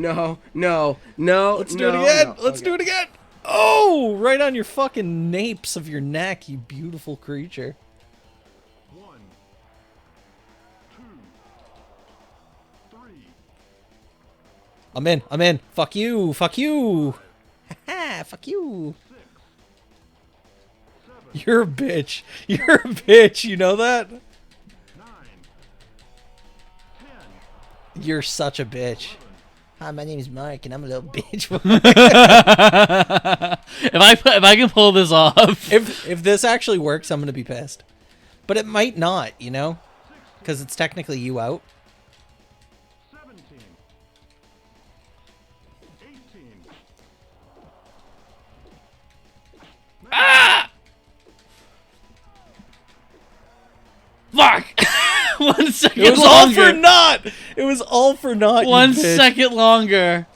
do it again. Let's do it again. Oh, right on your fucking napes of your neck, you beautiful creature. 1, 2, 3, I'm in. Fuck you. Fuck you. Fuck you. 6, 7, You're a bitch. You're a bitch. You know that? 9, 10, You're such a bitch. Hi, my name is Mark, and I'm a little bitch. if I can pull this off, if this actually works, I'm gonna be pissed. But it might not, you know, because it's technically you out. 17, 18, fuck. 1 second. It was all for naught. It was all for naught. 1 you bitch. second longer.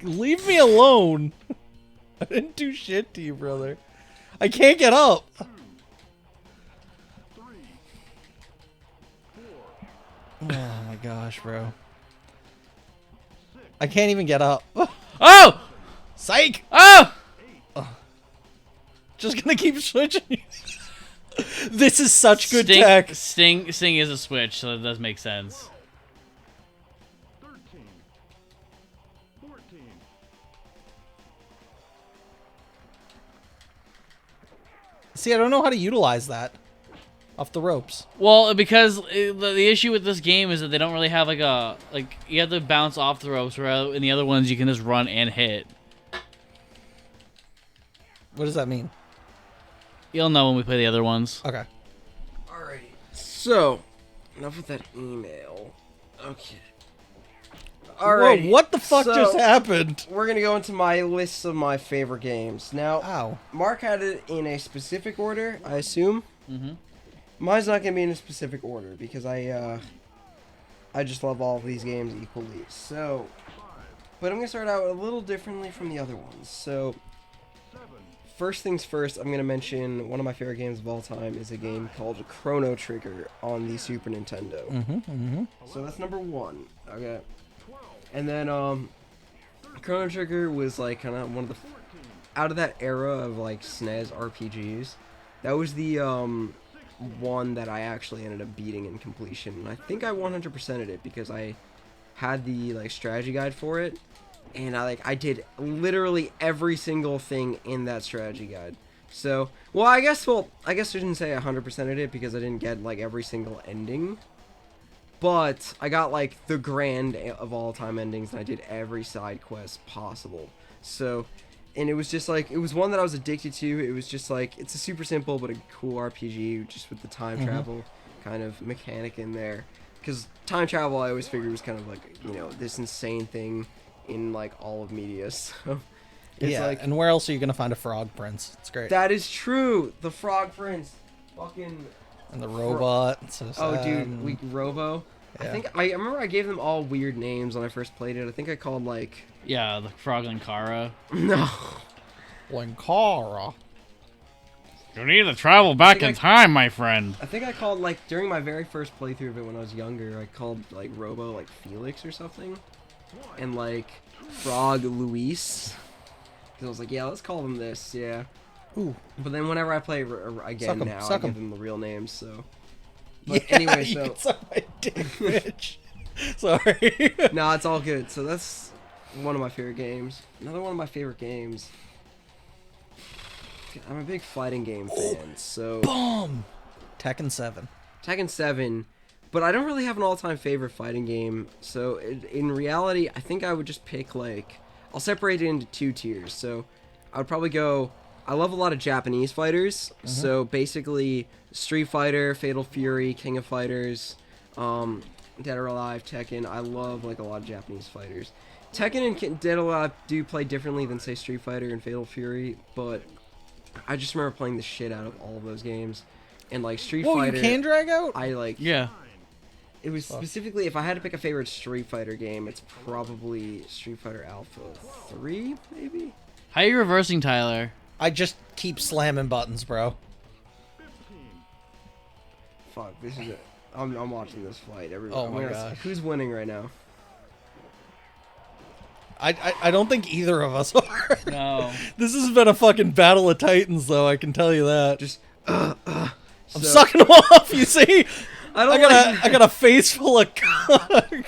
Leave me alone. I didn't do shit to you, brother. I can't get up. 3, 4, Oh my gosh, bro. I can't even get up. Oh! Psych! Oh! Just gonna keep switching. This is such good Sting, tech. Sting is a switch, so that does make sense. 13, 14, See, I don't know how to utilize that. Off the ropes. Well, because the issue with this game is that they don't really have like you have to bounce off the ropes, where in the other ones you can just run and hit. What does that mean? You'll know when we play the other ones. Okay. Alrighty. So, enough with that email. Okay. Alright. Whoa, what the fuck just happened? We're gonna go into my list of my favorite games. Now, Ow. Mark had it in a specific order, I assume. Mm-hmm. Mine's not gonna be in a specific order because I just love all of these games equally. So, but I'm gonna start out a little differently from the other ones. So, 7, first things first, I'm gonna mention one of my favorite games of all time is a game called Chrono Trigger on the Super Nintendo. So that's number 1. Okay. 12, And then Chrono Trigger was like kind of one of the out of that era of like SNES RPGs. That was the one that I actually ended up beating in completion. And I think I 100%ed it because I had the like strategy guide for it, and I did literally every single thing in that strategy guide. So, I guess I didn't say I 100%ed it because I didn't get like every single ending. But I got like the grand of all time endings, and I did every side quest possible. So, and it was just like, it was one that I was addicted to. It was just like, it's a super simple but a cool RPG, just with the time travel kind of mechanic in there. Because time travel, I always figured was kind of like, you know, this insane thing in like all of media. So, it's Yeah, like, and where else are you gonna find a frog prince? It's great. that is true. The Frog Prince, fucking. And the robot. So Oh, dude, Robo. Yeah. I remember I gave them all weird names when I first played it. I think I called like Yeah, the Frog and Kara. no. Linkara. You need to travel back in time, my friend. I think I called like during my very first playthrough of it when I was younger. I called like Robo like Felix or something, and like Frog Luis. Because I was like, yeah, let's call them this, yeah. Ooh. But then whenever I play again now, I suck 'em. give them the real names. So. But Yeah, anyway, you so can suck my dick, bitch. Sorry. no, it's all good. So that's one of my favorite games. Another one of my favorite games. I'm a big fighting game fan, so Boom. Tekken 7. Tekken 7, but I don't really have an all-time favorite fighting game. So in reality, I think I would just pick like, I'll separate it into 2 tiers. So I would probably go, I love a lot of Japanese fighters. So basically Street Fighter, Fatal Fury, King of Fighters, Dead or Alive, Tekken. I love like a lot of Japanese fighters. Tekken and Dead or Alive do play differently than say Street Fighter and Fatal Fury, but I just remember playing the shit out of all of those games, and like Street Whoa, Fighter. you can drag out? I like. Yeah. It was specifically, if I had to pick a favorite Street Fighter game, it's probably Street Fighter Alpha 3, maybe? How are you reversing, Tyler? I just keep slamming buttons, bro. 15. Fuck, this is it. I'm watching this fight. Oh my gosh. Who's winning right now? I don't think either of us are. No. This has been a fucking battle of titans, though, I can tell you that. Just, I'm sucking them off, you see? I got a face full of cock.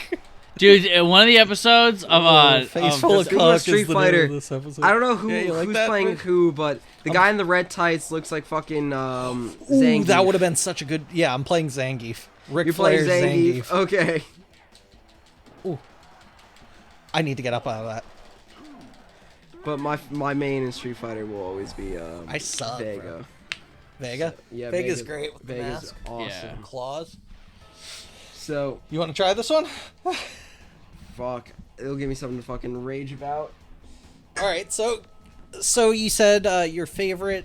Dude, in one of the episodes of face full of Speaking of cock Street is the Fighter, name of this episode. I don't know like who's that, playing Rick? who, but the guy in the red tights looks like fucking Ooh, Zangief. that would have been such a good... Yeah, I'm playing Zangief. Ric You're playing Flair's Zangief. Okay. Ooh. I need to get up out of that. But my main in Street Fighter will always be I suck, Vega. bro. Vega? Yeah, Vega's great with the Vega's mask. awesome. Yeah. Claws. So, You want to try this one? fuck. It'll give me something to fucking rage about. All right, so you said your favorite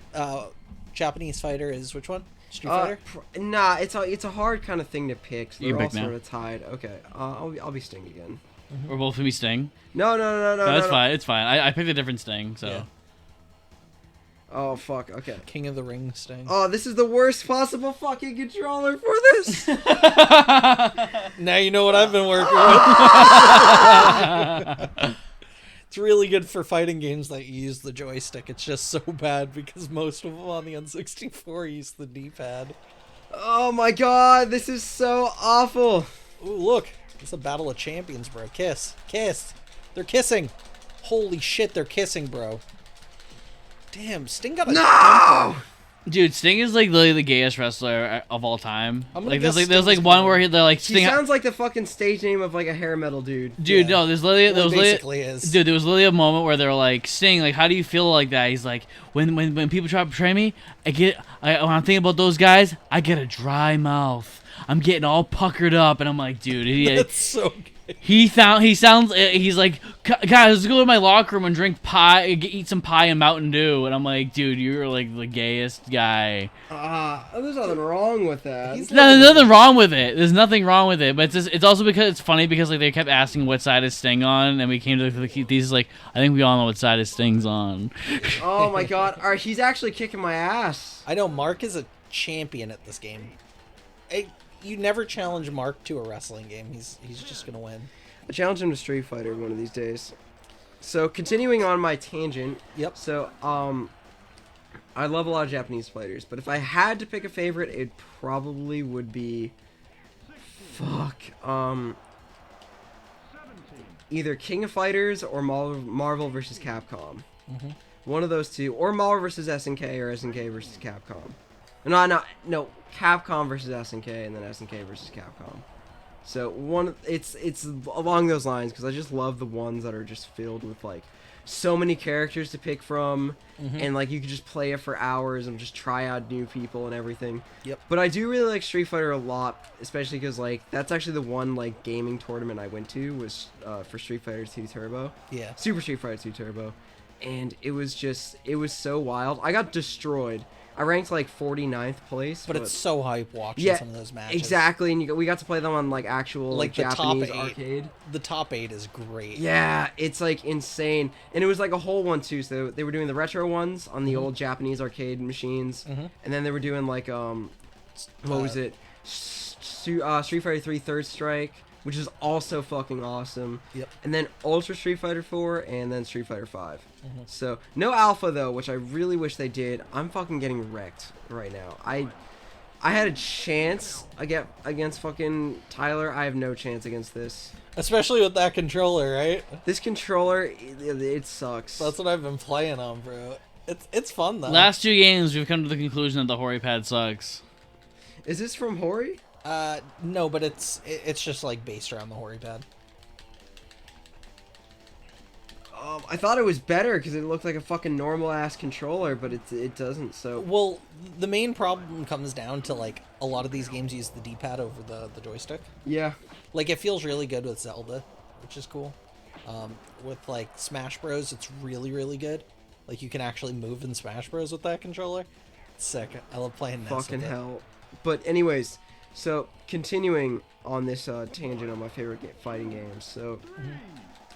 Japanese fighter is which one? Street Fighter? Nah, it's a hard kind of thing to pick. So You they're can all pick now. sort of tied. Okay, I'll be Sting again. We're both gonna be Sting. No, That's fine. It's fine. I picked a different Sting, so. Yeah. Oh fuck. Okay. King of the Ring Sting. Oh, this is the worst possible fucking controller for this. Now you know what I've been working with. It's really good for fighting games that you use the joystick. It's just so bad because most of them on the N64 use the D-pad. Oh my god, this is so awful. Ooh, look. It's a battle of champions, bro. Kiss. They're kissing. Holy shit, they're kissing, bro. Damn, Sting got a No! Dude, Sting is like literally the gayest wrestler of all time. I'm gonna Like guess there's like Sting's one gonna where they're like He Sting. sounds like the fucking stage name of like a hair metal dude. Dude, Yeah. no, there was literally basically is. Dude, there was literally a moment where they were like, Sting, like, how do you feel like that? He's like, when people try to betray me, when I'm thinking about those guys, I get a dry mouth. I'm getting all puckered up, and I'm like, dude, That's so good. he's like, guys, let's go to my locker room and drink pie, eat some pie and Mountain Dew, and I'm like, dude, you're like the gayest guy. There's nothing wrong with that. He's No, there's nothing wrong with it. There's nothing wrong with it, but it's also because it's funny because like they kept asking what side is Sting on, and we came to these like I think we all know what side is Sting's on. Oh my god, alright, he's actually kicking my ass. I know Mark is a champion at this game. You never challenge Mark to a wrestling game. He's just gonna win. I challenge him to Street Fighter one of these days. So continuing on my tangent. Yep. So I love a lot of Japanese fighters, but if I had to pick a favorite, it probably would be either King of Fighters or Marvel vs. Capcom. Mm-hmm. One of those two, or Marvel vs. SNK or SNK vs. Capcom. No, Capcom versus SNK and then SNK versus Capcom. So it's along those lines because I just love the ones that are just filled with like so many characters to pick from, and like you could just play it for hours and just try out new people and everything. Yep. But I do really like Street Fighter a lot, especially because like that's actually the one like gaming tournament I went to was for Street Fighter 2 Turbo. Yeah. Super Street Fighter 2 Turbo, and it was so wild. I got destroyed. I ranked like 49th place, But it's so hype watching some of those matches. Exactly, and we got to play them on like actual Like the Japanese top 8. arcade. The top 8 is great. Yeah, it's like insane, and it was like a whole one too. So they were doing the retro ones on the old Japanese arcade machines, and then they were doing like what was it? Street Fighter 3 Third Strike, which is also fucking awesome. Yep. And then Ultra Street Fighter 4, and then Street Fighter 5. So no Alpha though, which I really wish they did. I'm fucking getting wrecked right now. I had a chance against fucking Tyler. I have no chance against this. Especially with that controller, right? This controller, it sucks. That's what I've been playing on, bro. It's fun though. Last 2 games, we've come to the conclusion that the Hori pad sucks. Is this from Hori? No, but it's just like based around the Hori pad. I thought it was better because it looked like a fucking normal ass controller, but it doesn't. So Well, the main problem comes down to like a lot of these games use the D-pad over the joystick. yeah, Like it feels really good with Zelda, which is cool. With like Smash Bros, it's really good. Like, you can actually move in Smash Bros. With that controller. It's sick. I love playing Ness Fucking with it. hell. But anyways, so continuing on this tangent on my favorite fighting games. So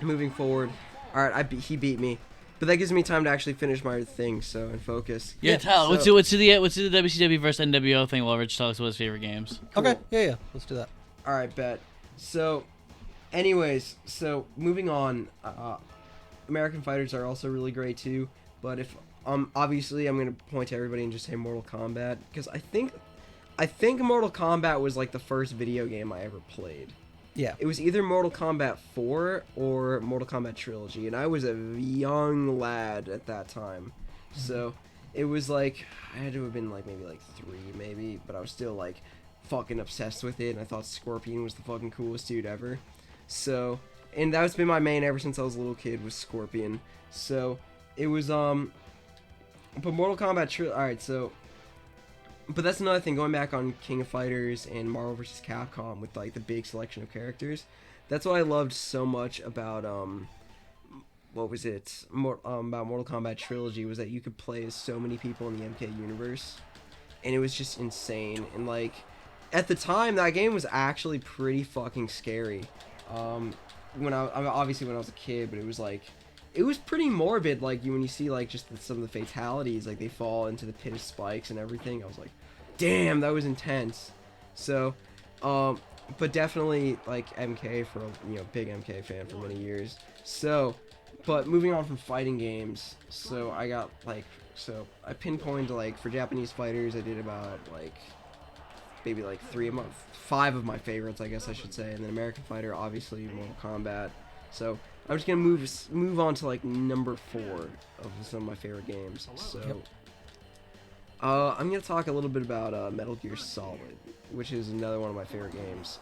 moving forward, all right, he beat me, but that gives me time to actually finish my thing. So and focus. Yeah, tell. So, What's the WCW versus nWo thing while Rich talks about his favorite games? Cool. Okay, yeah, let's do that. All right, bet. So, anyways, so moving on, American fighters are also really great too. But if obviously I'm gonna point to everybody and just say Mortal Kombat, because I think Mortal Kombat was like the first video game I ever played. Yeah. It was either Mortal Kombat 4 or Mortal Kombat Trilogy, and I was a young lad at that time. So it was like, I had to have been like maybe like 3 maybe, but I was still like fucking obsessed with it, and I thought Scorpion was the fucking coolest dude ever. So, and that's been my main ever since I was a little kid, was Scorpion. So it was but Mortal Kombat alright, so, but that's another thing, going back on King of Fighters and Marvel vs. Capcom with like the big selection of characters. That's what I loved so much about what was it? About Mortal Kombat Trilogy, was that you could play as so many people in the MK universe, and it was just insane. And like at the time, that game was actually pretty fucking scary. When obviously when I was a kid, but it was like, it was pretty morbid. Like when you see like just some of the fatalities, like they fall into the pit of spikes and everything. I was like, damn, that was intense. So, but definitely like MK for big MK fan for many years. So, but moving on from fighting games, so I got like, so I pinpointed like for Japanese fighters, I did about like maybe like 5 of my favorites, I guess I should say, and then American Fighter, obviously Mortal Kombat. So I'm just gonna move on to like number 4 of some of my favorite games. So I'm gonna talk a little bit about Metal Gear Solid, which is another one of my favorite games.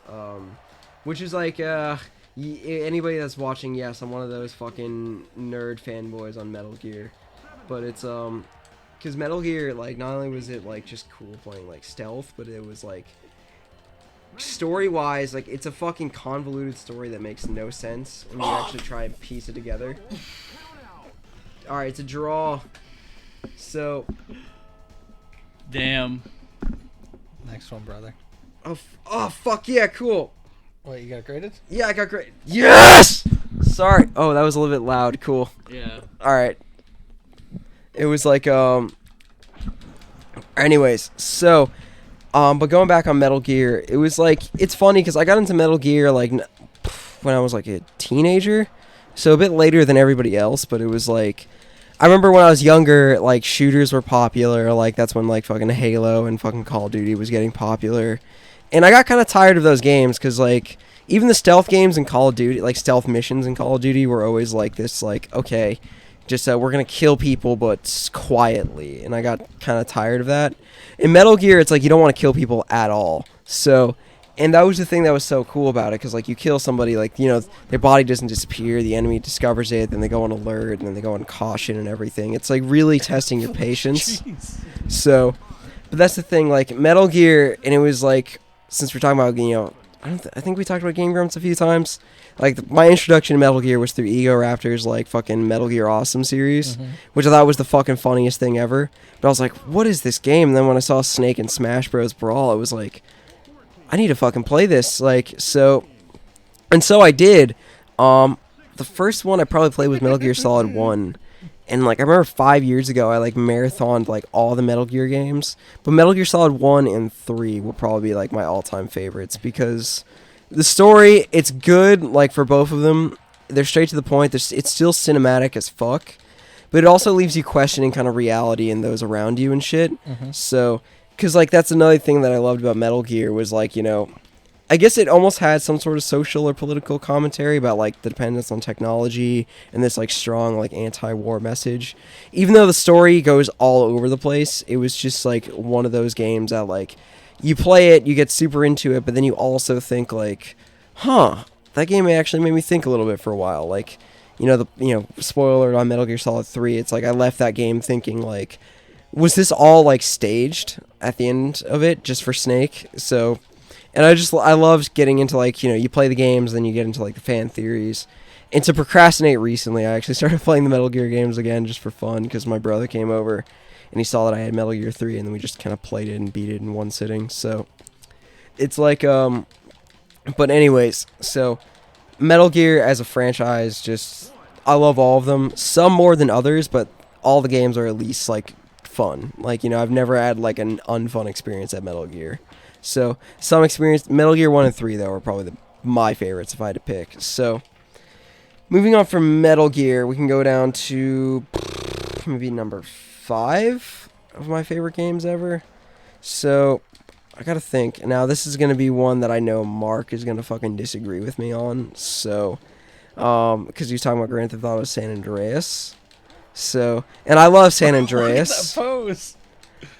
Which is like anybody that's watching, yes, I'm one of those fucking nerd fanboys on Metal Gear, but it's because Metal Gear, like, not only was it like just cool playing like stealth, but it was like story-wise, like, it's a fucking convoluted story that makes no sense when you actually try and piece it together. Alright, it's a draw. So, damn. Next one, brother. Oh fuck yeah, cool. Wait, you got graded? Yeah, I got graded. Yes! Sorry. Oh, that was a little bit loud. Cool. Yeah. Alright. It was like, anyways, so, but going back on Metal Gear, it was like, it's funny because I got into Metal Gear like when I was like a teenager, so a bit later than everybody else, but it was like, I remember when I was younger, like, shooters were popular, like, that's when, like, fucking Halo and fucking Call of Duty was getting popular, and I got kind of tired of those games, because, like, even the stealth games in Call of Duty, like, stealth missions in Call of Duty were always, like, this, like, okay, just, we're gonna kill people, but quietly, and I got kind of tired of that. In Metal Gear, it's like, you don't want to kill people at all, so, and that was the thing that was so cool about it, because, like, you kill somebody, like, their body doesn't disappear, the enemy discovers it, then they go on alert, and then they go on caution and everything. It's, like, really testing your patience. So, but that's the thing, like, Metal Gear, and it was, like, since we're talking about, I think we talked about Game Grumps a few times. Like, my introduction to Metal Gear was through Ego Raptor's, like, fucking Metal Gear Awesome series, which I thought was the fucking funniest thing ever. But I was like, what is this game? And then when I saw Snake and Smash Bros. Brawl, I was like, I need to fucking play this. Like, so I did. The first one I probably played was Metal Gear Solid 1. And, like, I remember 5 years ago, I, like, marathoned, like, all the Metal Gear games. But Metal Gear Solid 1 and 3 will probably be, like, my all-time favorites. Because the story, it's good, like, for both of them. They're straight to the point. It's still cinematic as fuck. But it also leaves you questioning kind of reality and those around you and shit. So, because, like, that's another thing that I loved about Metal Gear was, like, I guess it almost had some sort of social or political commentary about, like, the dependence on technology and this, like, strong, like, anti-war message. Even though the story goes all over the place, it was just, like, one of those games that, like, you play it, you get super into it, but then you also think, like, that game actually made me think a little bit for a while. Like, spoiler alert on Metal Gear Solid 3, it's like I left that game thinking, like, was this all, like, staged at the end of it just for Snake? So, and I loved getting into, like, you play the games, then you get into, like, the fan theories. And to procrastinate recently, I actually started playing the Metal Gear games again just for fun because my brother came over and he saw that I had Metal Gear 3 and then we just kind of played it and beat it in one sitting. So it's like, but anyways, so Metal Gear as a franchise, just, I love all of them. Some more than others, but all the games are at least like fun. Like, you know, I've never had like an unfun experience at Metal Gear. So some experience, Metal Gear 1 and 3 though are probably my favorites if I had to pick. So moving on from Metal Gear, we can go down to maybe number 5 of my favorite games ever. So I gotta think. Now this is gonna be one that I know Mark is gonna fucking disagree with me on. So, because he's talking about Grand Theft Auto San Andreas. So, and I love San Andreas. Look at that pose.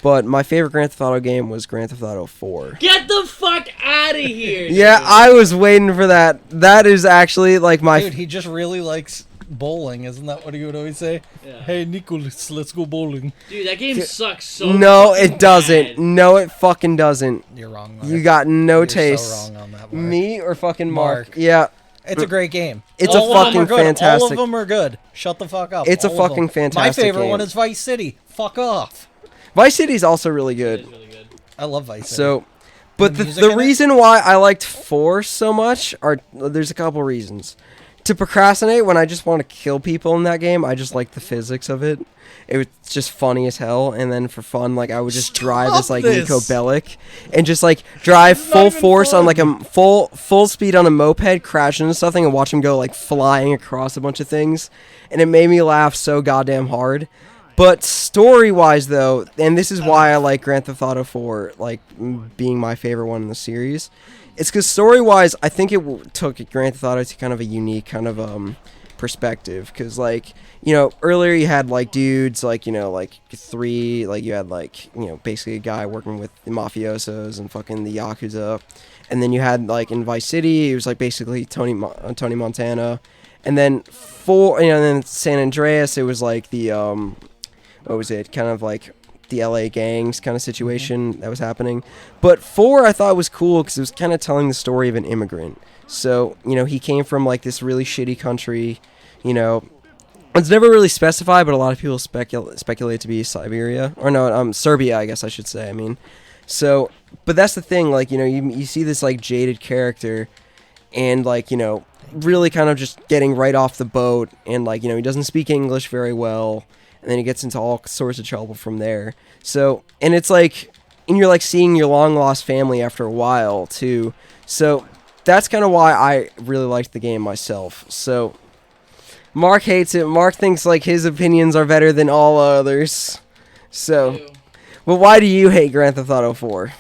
But my favorite Grand Theft Auto game was Grand Theft Auto 4. Get the fuck out of here! Yeah, I was waiting for that. That is actually like my. Dude, he just really likes bowling. Isn't that what he would always say? Yeah. Hey, Nicholas, let's go bowling. Dude, that game sucks so No, fucking it doesn't. bad. No, it fucking doesn't. You're wrong, Mark. You got no You're taste. so wrong on that, Mark. Me or fucking Mark? Mark. Yeah, It's a great game. It's All a of them fucking are good. All fantastic. of them are good. Shut the fuck up. It's a All of fucking them. fantastic My favorite game. one is Vice City. Fuck off. Vice City's also really It good. is really good. I love Vice City. So, but The the, music the in it? reason why I liked 4 so much are there's a couple reasons. To procrastinate when I just want to kill people in that game, I just like the physics of it. It was just funny as hell, and then for fun, like I would just drive as like this. Nico Bellic and just like drive It's full not even force on fun. like a full speed on a moped, crash into something, and watch him go like flying across a bunch of things, and it made me laugh so goddamn hard. But story-wise, though, and this is why I like Grand Theft Auto 4, like being my favorite one in the series, it's because story-wise, I think it took Grand Theft Auto to kind of a unique kind of perspective. Because, like, you know, earlier you had like dudes, like, you know, like 3, like you had like, you know, basically a guy working with the mafiosos and fucking the yakuza, and then you had like in Vice City, it was like basically Tony Montana, and then then San Andreas, it was like the what was it? Kind of like the LA gangs kind of situation that was happening. But 4 I thought was cool because it was kind of telling the story of an immigrant. So, you know, he came from like this really shitty country, you know. It's never really specified, but a lot of people speculate to be Siberia. Or no, Serbia, I guess I should say. I mean, so, but that's the thing, like, you know, you see this like jaded character and like, you know, really kind of just getting right off the boat and like, you know, he doesn't speak English very well. And then he gets into all sorts of trouble from there. So, and it's like, and you're like seeing your long lost family after a while too. So that's kind of why I really liked the game myself. So Mark hates it. Mark thinks like his opinions are better than all others. So, well, why do you hate Grand Theft Auto 4?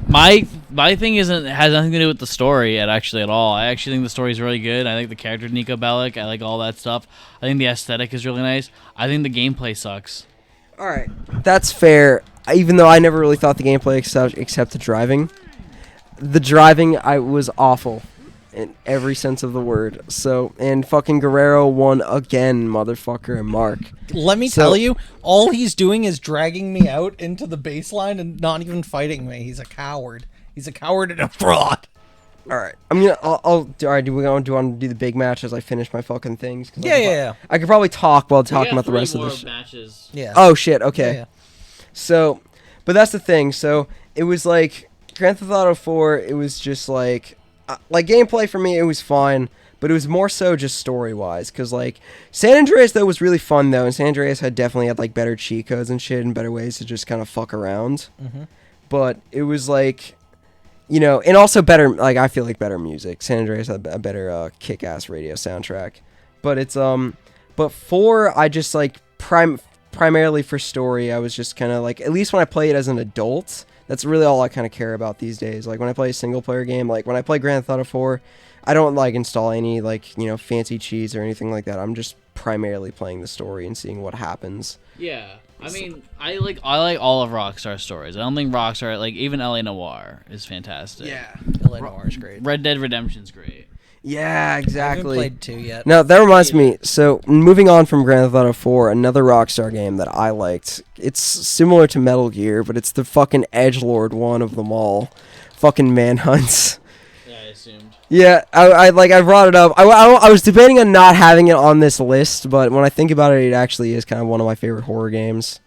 My thing has nothing to do with the story at all. I actually think the story is really good. I think the character Nico Bellic, I like all that stuff. I think the aesthetic is really nice. I think the gameplay sucks. All right, that's fair. Even though I never really thought the gameplay except the driving. The driving was awful in every sense of the word. So, and fucking Guerrero won again, motherfucker, and Mark. Let me tell you, all he's doing is dragging me out into the baseline and not even fighting me. He's a coward. He's a coward and a fraud. All right, all right, do we want to do the big match as I finish my fucking things? Yeah. I could probably talk while talking about the rest of the this. matches. Yeah. Oh shit. Okay. Yeah. So, but that's the thing. So it was like Grand Theft Auto 4. It was just like gameplay for me. It was fine, but it was more so just story wise. Cause like San Andreas though was really fun though, and San Andreas definitely had like better cheat codes and shit and better ways to just kind of fuck around. Mm-hmm. But it was like, you know, and also better. Like I feel like better music. San Andreas had a better kick-ass radio soundtrack. But it's but 4 I just like primarily for story. I was just kind of like, at least when I play it as an adult, that's really all I kind of care about these days. Like when I play a single player game, like when I play Grand Theft Auto 4, I don't like install any like, you know, fancy cheats or anything like that. I'm just primarily playing the story and seeing what happens. Yeah. I mean, I like all of Rockstar stories. I don't think Rockstar, like even LA Noire is fantastic. LA Noire is great. Red Dead Redemption's great. Yeah, I exactly. haven't played 2 yet. No, that reminds me. So, moving on from Grand Theft Auto 4, another Rockstar game that I liked. It's similar to Metal Gear, but it's the fucking edgelord one of them all. Fucking Manhunts. Yeah, I assumed. Yeah, I brought it up. I was debating on not having it on this list, but when I think about it, it actually is kind of one of my favorite horror games.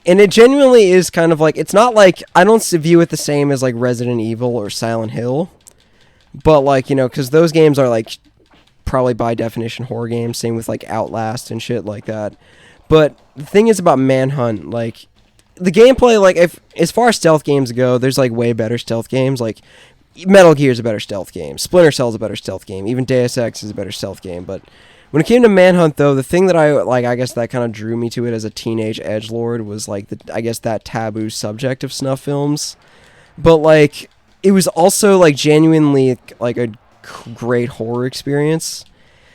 And it genuinely is kind of like, it's not like, I don't view it the same as like Resident Evil or Silent Hill, but like, you know, because those games are like probably by definition horror games, same with like Outlast and shit like that. But the thing is about Manhunt, like, the gameplay, like, if as far as stealth games go, there's like way better stealth games, like Metal Gear is a better stealth game, Splinter Cell is a better stealth game, even Deus Ex is a better stealth game, but when it came to Manhunt, though, the thing that I guess that kind of drew me to it as a teenage edgelord was, like, I guess that taboo subject of snuff films. But, like, it was also, like, genuinely, like, a great horror experience.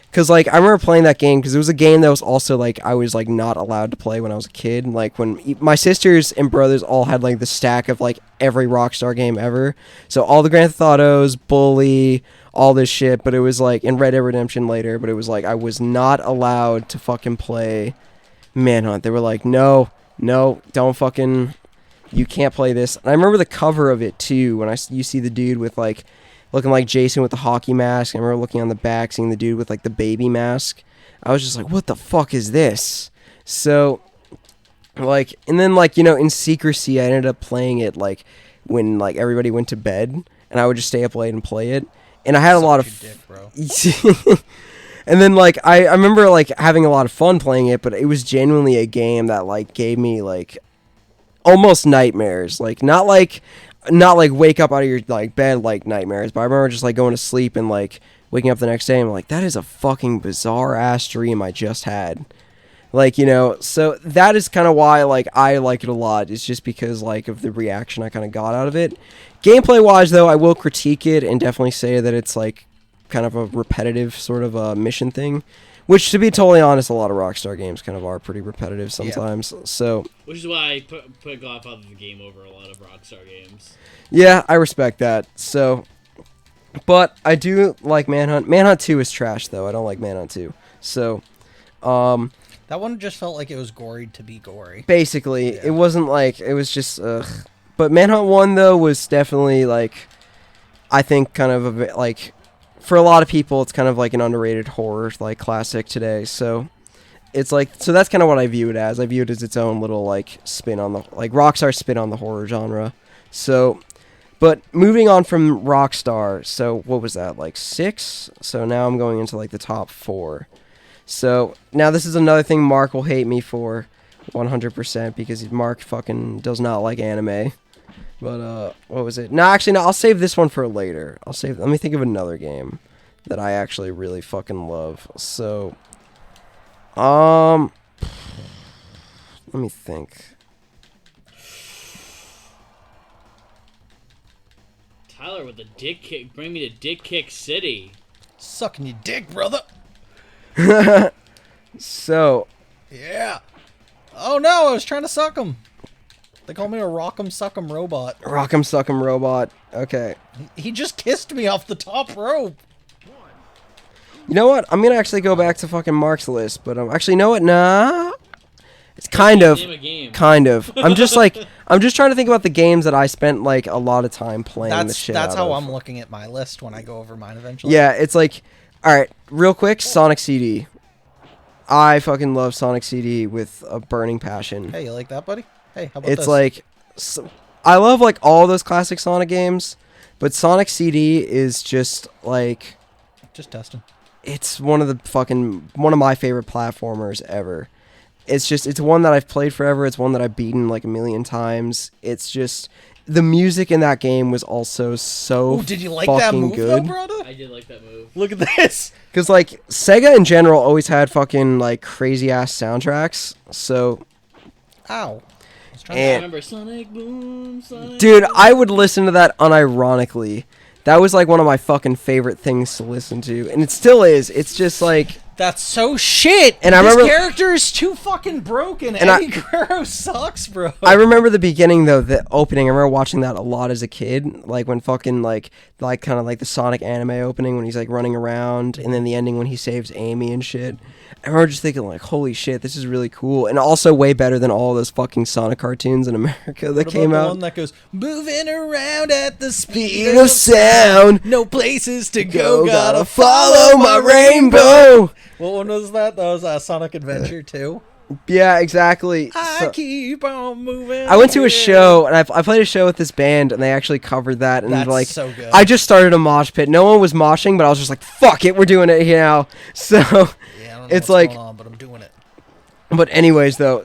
Because, like, I remember playing that game, because it was a game that was also, like, I was, like, not allowed to play when I was a kid. Like, when my sisters and brothers all had, like, the stack of, like, every Rockstar game ever. So all the Grand Theft Autos, Bully, all this shit, but it was like, in Red Dead Redemption later, but it was like, I was not allowed to fucking play Manhunt. They were like, no, don't fucking, you can't play this. And I remember the cover of it too, when you see the dude with like, looking like Jason with the hockey mask. I remember looking on the back, seeing the dude with like the baby mask. I was just like, what the fuck is this? So, like, and then like, you know, in secrecy, I ended up playing it like, when like everybody went to bed, and I would just stay up late and play it. And I had a lot of dick, bro. And then like I remember like having a lot of fun playing it, but it was genuinely a game that like gave me like almost nightmares. Like not like wake up out of your like bed like nightmares, but I remember just like going to sleep and like waking up the next day and I'm like, that is a fucking bizarre ass dream I just had. Like, you know, so that is kind of why like I like it a lot. It's just because like of the reaction I kind of got out of it. Gameplay wise though, I will critique it and definitely say that it's like kind of a repetitive sort of mission thing, which to be totally honest, a lot of Rockstar games kind of are pretty repetitive sometimes. Yeah. So, which is why I put Godfather the game over a lot of Rockstar games. Yeah, I respect that. So, but I do like Manhunt. Manhunt 2 is trash though. I don't like Manhunt 2. So, that one just felt like it was gory to be gory. Basically, yeah. It wasn't like, it was just, But Manhunt 1, though, was definitely, like, I think kind of a bit, like, for a lot of people, it's kind of like an underrated horror, like, classic today. So, it's like, so that's kind of what I view it as. I view it as its own little, like, spin on the, like, Rockstar spin on the horror genre. So, but moving on from Rockstar, so what was that, like 6? So now I'm going into, like, the top 4. So, now this is another thing Mark will hate me for 100% because Mark fucking does not like anime. But, what was it? No, actually, no, I'll save this one for later. Let me think of another game that I actually really fucking love. So, let me think. Tyler with the dick kick, bring me to Dick Kick City. Sucking your dick, brother. So. Yeah. Oh no, I was trying to suck him. They call me a rock'em suck'em robot. Rock'em suck'em robot. Okay. He just kissed me off the top rope. You know what? I'm gonna actually go back to fucking Mark's list, but actually, you know what? Nah. It's kind of. I'm just trying to think about the games that I spent like a lot of time playing. That's how I'm looking at my list when I go over mine eventually. Yeah, it's like, all right, real quick, Sonic CD. I fucking love Sonic CD with a burning passion. Hey, you like that, buddy? Hey, how about this? It's like, I love like all those classic Sonic games, but Sonic CD is just like, just testing. It's one of my favorite platformers ever. It's one that I've played forever. It's one that I've beaten like a million times. It's just, the music in that game was also so did you like that move, good. Though, brother? I did like that move. Look at this. Because like Sega in general always had fucking like crazy ass soundtracks. So, ow. I remember Sonic Boom, Sonic dude, I would listen to that unironically. That was like one of my fucking favorite things to listen to, and it still is. It's just like, That's so shit. And this I remember character is too fucking broken. And Eddie Guerrero sucks, bro. I remember the beginning though, the opening. I remember watching that a lot as a kid, like when fucking like kind of like the Sonic anime opening when he's like running around, and then the ending when he saves Amy and shit. I remember just thinking like, holy shit, this is really cool, and also way better than all those fucking Sonic cartoons in America that came the out. One that goes moving around at the speed of sound, no places to go, gotta follow my rainbow. What one was that? That was Sonic Adventure 2. Yeah, exactly. I keep on moving. I went to a show, and I played a show with this band, and they actually covered that. And That's like, so good. I just started a mosh pit. No one was moshing, but I was just like, "Fuck it, we're doing it here now." So Yeah, I don't know it's what's like, going on, but I'm doing it. but anyways, though,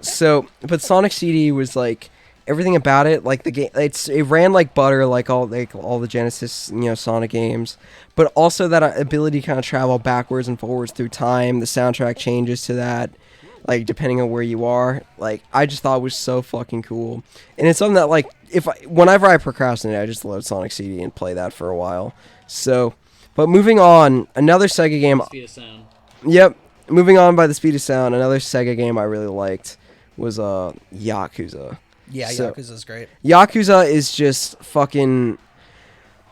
but Sonic CD was like everything about it, like the game. It ran like butter, like all the Genesis, Sonic games. But also that ability to kind of travel backwards and forwards through time. The soundtrack changes to that. Like, depending on where you are, like, I just thought it was so fucking cool. And it's something that, like, whenever I procrastinate, I just load Sonic CD and play that for a while. So, but moving on, another Sega game. Speed of sound. Yep, moving on by the speed of sound, another Sega game I really liked was Yakuza. Yeah, So, Yakuza's great. Yakuza is just fucking...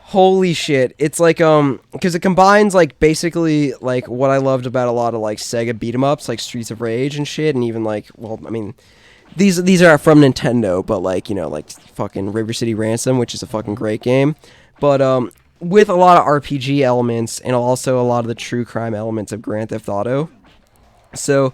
Holy shit. It's like, because it combines, like, basically, like, what I loved about a lot of, like, Sega beat-em-ups, like Streets of Rage and shit, and even, like, well, I mean, these are from Nintendo, but, like, like, fucking River City Ransom, which is a fucking great game, but, with a lot of RPG elements, and also a lot of the true crime elements of Grand Theft Auto. So...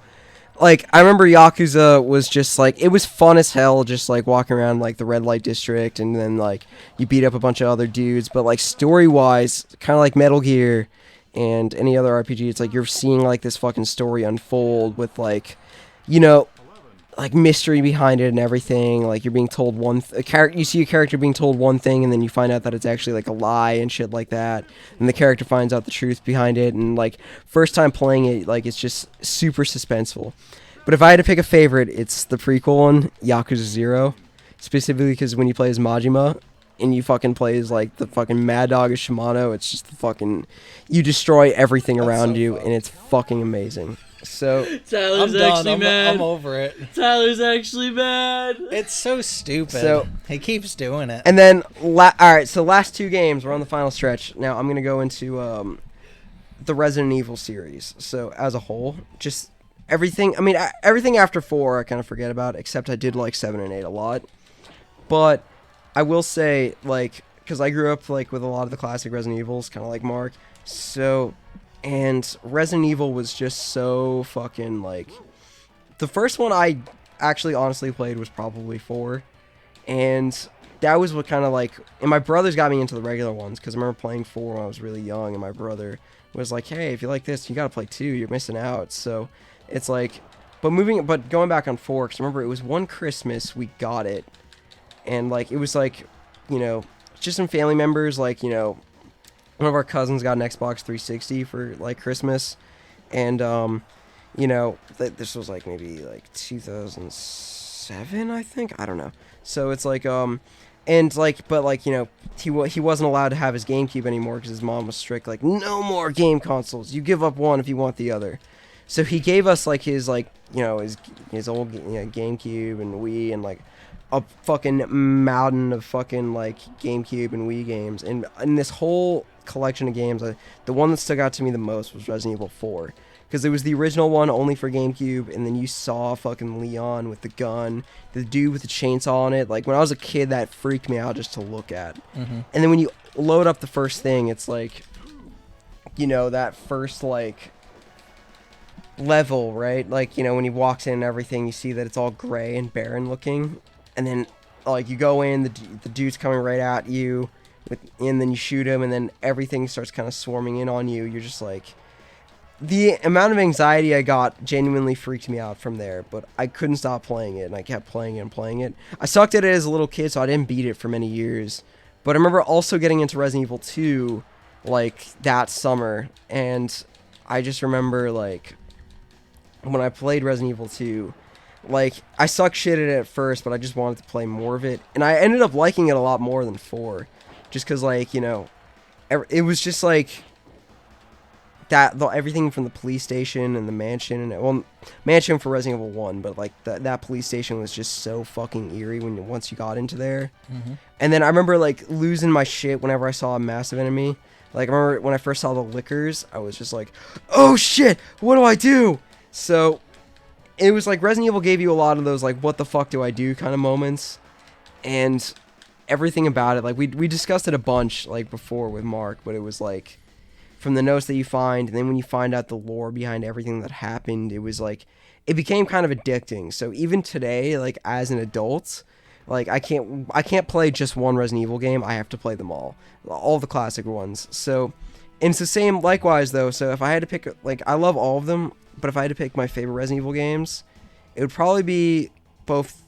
Like, I remember Yakuza was just, like, it was fun as hell, just, like, walking around, like, the red light district, and then, like, you beat up a bunch of other dudes, but, like, story-wise, kind of like Metal Gear and any other RPG, it's like you're seeing, like, this fucking story unfold with, like, like, mystery behind it and everything, like, you're being told you see a character being told one thing, and then you find out that it's actually, like, a lie and shit like that, and the character finds out the truth behind it, and, like, first time playing it, like, it's just super suspenseful. But if I had to pick a favorite, it's the prequel one, Yakuza 0, specifically because when you play as Majima, and you fucking play as, like, the fucking Mad Dog of Shimano, it's just the fucking, you destroy everything around you, and it's fucking amazing. So Tyler's actually mad. I'm over it. Tyler's actually mad. It's so stupid. So he keeps doing it. And then, alright, so last two games, we're on the final stretch. Now, I'm going to go into the Resident Evil series. So, as a whole, just everything, I mean, everything after 4 I kind of forget about, except I did like 7 and 8 a lot. But, I will say, like, because I grew up, like, with a lot of the classic Resident Evils, kind of like Mark, so... And Resident Evil was just so fucking, like... The first one I actually honestly played was probably 4. And that was what kind of, like... And my brothers got me into the regular ones, because I remember playing 4 when I was really young, and my brother was like, hey, if you like this, you gotta play 2, you're missing out. So, it's like... But going back on 4, because remember, it was one Christmas we got it. And, like, it was, like, just some family members, like, one of our cousins got an Xbox 360 for, like, Christmas, and, this was, like, maybe, like, 2007, I think? I don't know. So it's, like, and, like, but, like, he wasn't allowed to have his GameCube anymore because his mom was strict, like, no more game consoles. You give up one if you want the other. So he gave us, like, his, like, his old, GameCube and Wii and, like, a fucking mountain of fucking, like, GameCube and Wii games. And in this whole collection of games, the one that stuck out to me the most was Resident Evil 4. Because it was the original one only for GameCube, and then you saw fucking Leon with the gun, the dude with the chainsaw on it. Like, when I was a kid, that freaked me out just to look at. Mm-hmm. And then when you load up the first thing, it's like, that first, like, level, right? Like, when he walks in and everything, you see that it's all gray and barren looking. And then, like, you go in, the dude's coming right at you, and then you shoot him, and then everything starts kind of swarming in on you. You're just like... The amount of anxiety I got genuinely freaked me out from there, but I couldn't stop playing it, and I kept playing it and playing it. I sucked at it as a little kid, so I didn't beat it for many years. But I remember also getting into Resident Evil 2, like, that summer, and I just remember, like, when I played Resident Evil 2, like, I sucked shit at it at first, but I just wanted to play more of it, and I ended up liking it a lot more than 4, just because, like, it was just, like... everything from the police station and the mansion, and mansion for Resident Evil 1, but like that police station was just so fucking eerie once you got into there. And then I remember like losing my shit whenever I saw a massive enemy. Like I remember when I first saw the lickers, I was just like, oh shit, what do I do? So it was like Resident Evil gave you a lot of those like what the fuck do I do kind of moments, and everything about it, like we discussed it a bunch like before with Mark, but it was like from the notes that you find, and then when you find out the lore behind everything that happened, it was like it became kind of addicting. So even today, like as an adult, like I can't play just one Resident Evil game. I have to play them all the classic ones. So, and it's the same likewise though. So if I had to pick, like I love all of them, but if I had to pick my favorite Resident Evil games, it would probably be both,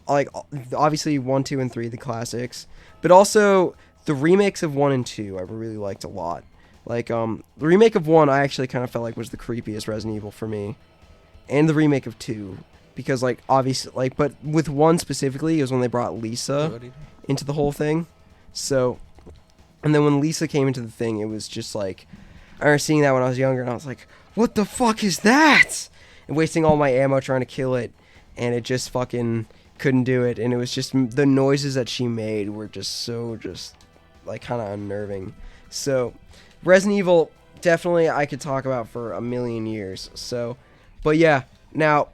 like obviously 1, 2, and 3, the classics, but also the remakes of 1 and 2 I really liked a lot. Like the remake of 1 I actually kind of felt like was the creepiest Resident Evil for me, and the remake of 2, because like obviously like, but with 1 specifically it was when they brought Lisa into the whole thing. So, and then when Lisa came into the thing, it was just like I remember seeing that when I was younger, and I was like, what the fuck is that? And wasting all my ammo trying to kill it, and it just fucking couldn't do it. And it was just the noises that she made were just so like kind of unnerving. So Resident Evil definitely I could talk about for a million years. So, but yeah, now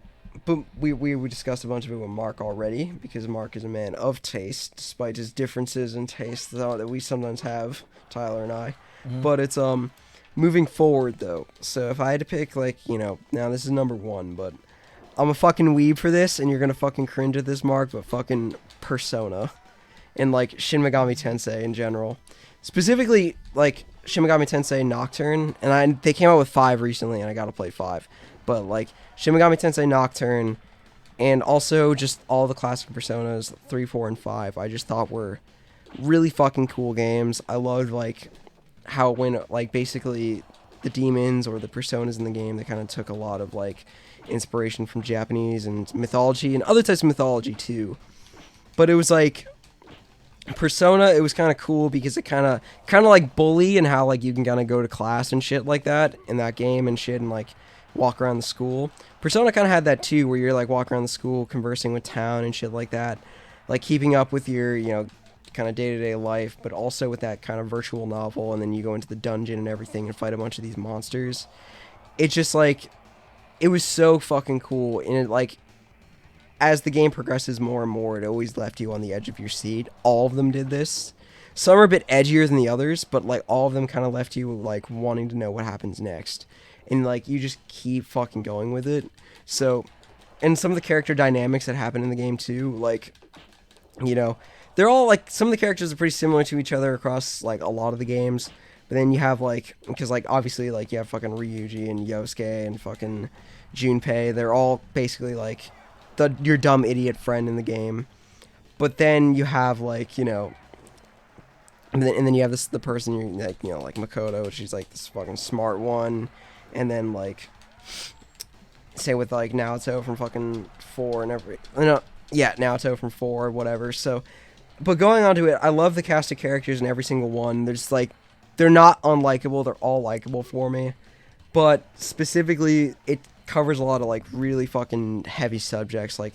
but we discussed a bunch of it with Mark already, because Mark is a man of taste despite his differences in taste that we sometimes have, Tyler and I. But it's moving forward though, so if I had to pick, like, you know, now this is number 1, but I'm a fucking weeb for this, and you're gonna fucking cringe at this, Mark, but fucking Persona and like Shin Megami Tensei in general, specifically like Shin Megami Tensei Nocturne, and they came out with 5 recently, and I gotta play 5, but like Shin Megami Tensei Nocturne, and also just all the classic Personas 3, 4, and 5, I just thought were really fucking cool games. I loved like how when like basically the demons or the personas in the game, they kind of took a lot of like inspiration from Japanese and mythology and other types of mythology too. But it was like Persona, it was kind of cool because it kind of like Bully, and how like you can kind of go to class and shit like that in that game and shit, and like walk around the school. Persona kind of had that too, where you're like walking around the school conversing with town and shit like that, like keeping up with your, you know, kind of day-to-day life, but also with that kind of virtual novel, and then you go into the dungeon and everything and fight a bunch of these monsters. It's just like, it was so fucking cool, and it like, as the game progresses more and more, it always left you on the edge of your seat. All of them did this. Some are a bit edgier than the others, but like all of them kind of left you like wanting to know what happens next, and like you just keep fucking going with it. So, and some of the character dynamics that happen in the game too, like, you know, they're all like, some of the characters are pretty similar to each other across like a lot of the games, but then you have like, because like obviously like you have fucking Ryuji and Yosuke and fucking Junpei, they're all basically like your dumb idiot friend in the game. But then you have like, you know, and then you have the person you're like, you know, like Makoto, she's like this fucking smart one, and then like same with like Naoto from fucking 4 and Naoto from 4, whatever. So, but going on to it, I love the cast of characters in every single one. They're just like, they're not unlikable, they're all likable for me. But specifically, it covers a lot of like really fucking heavy subjects, like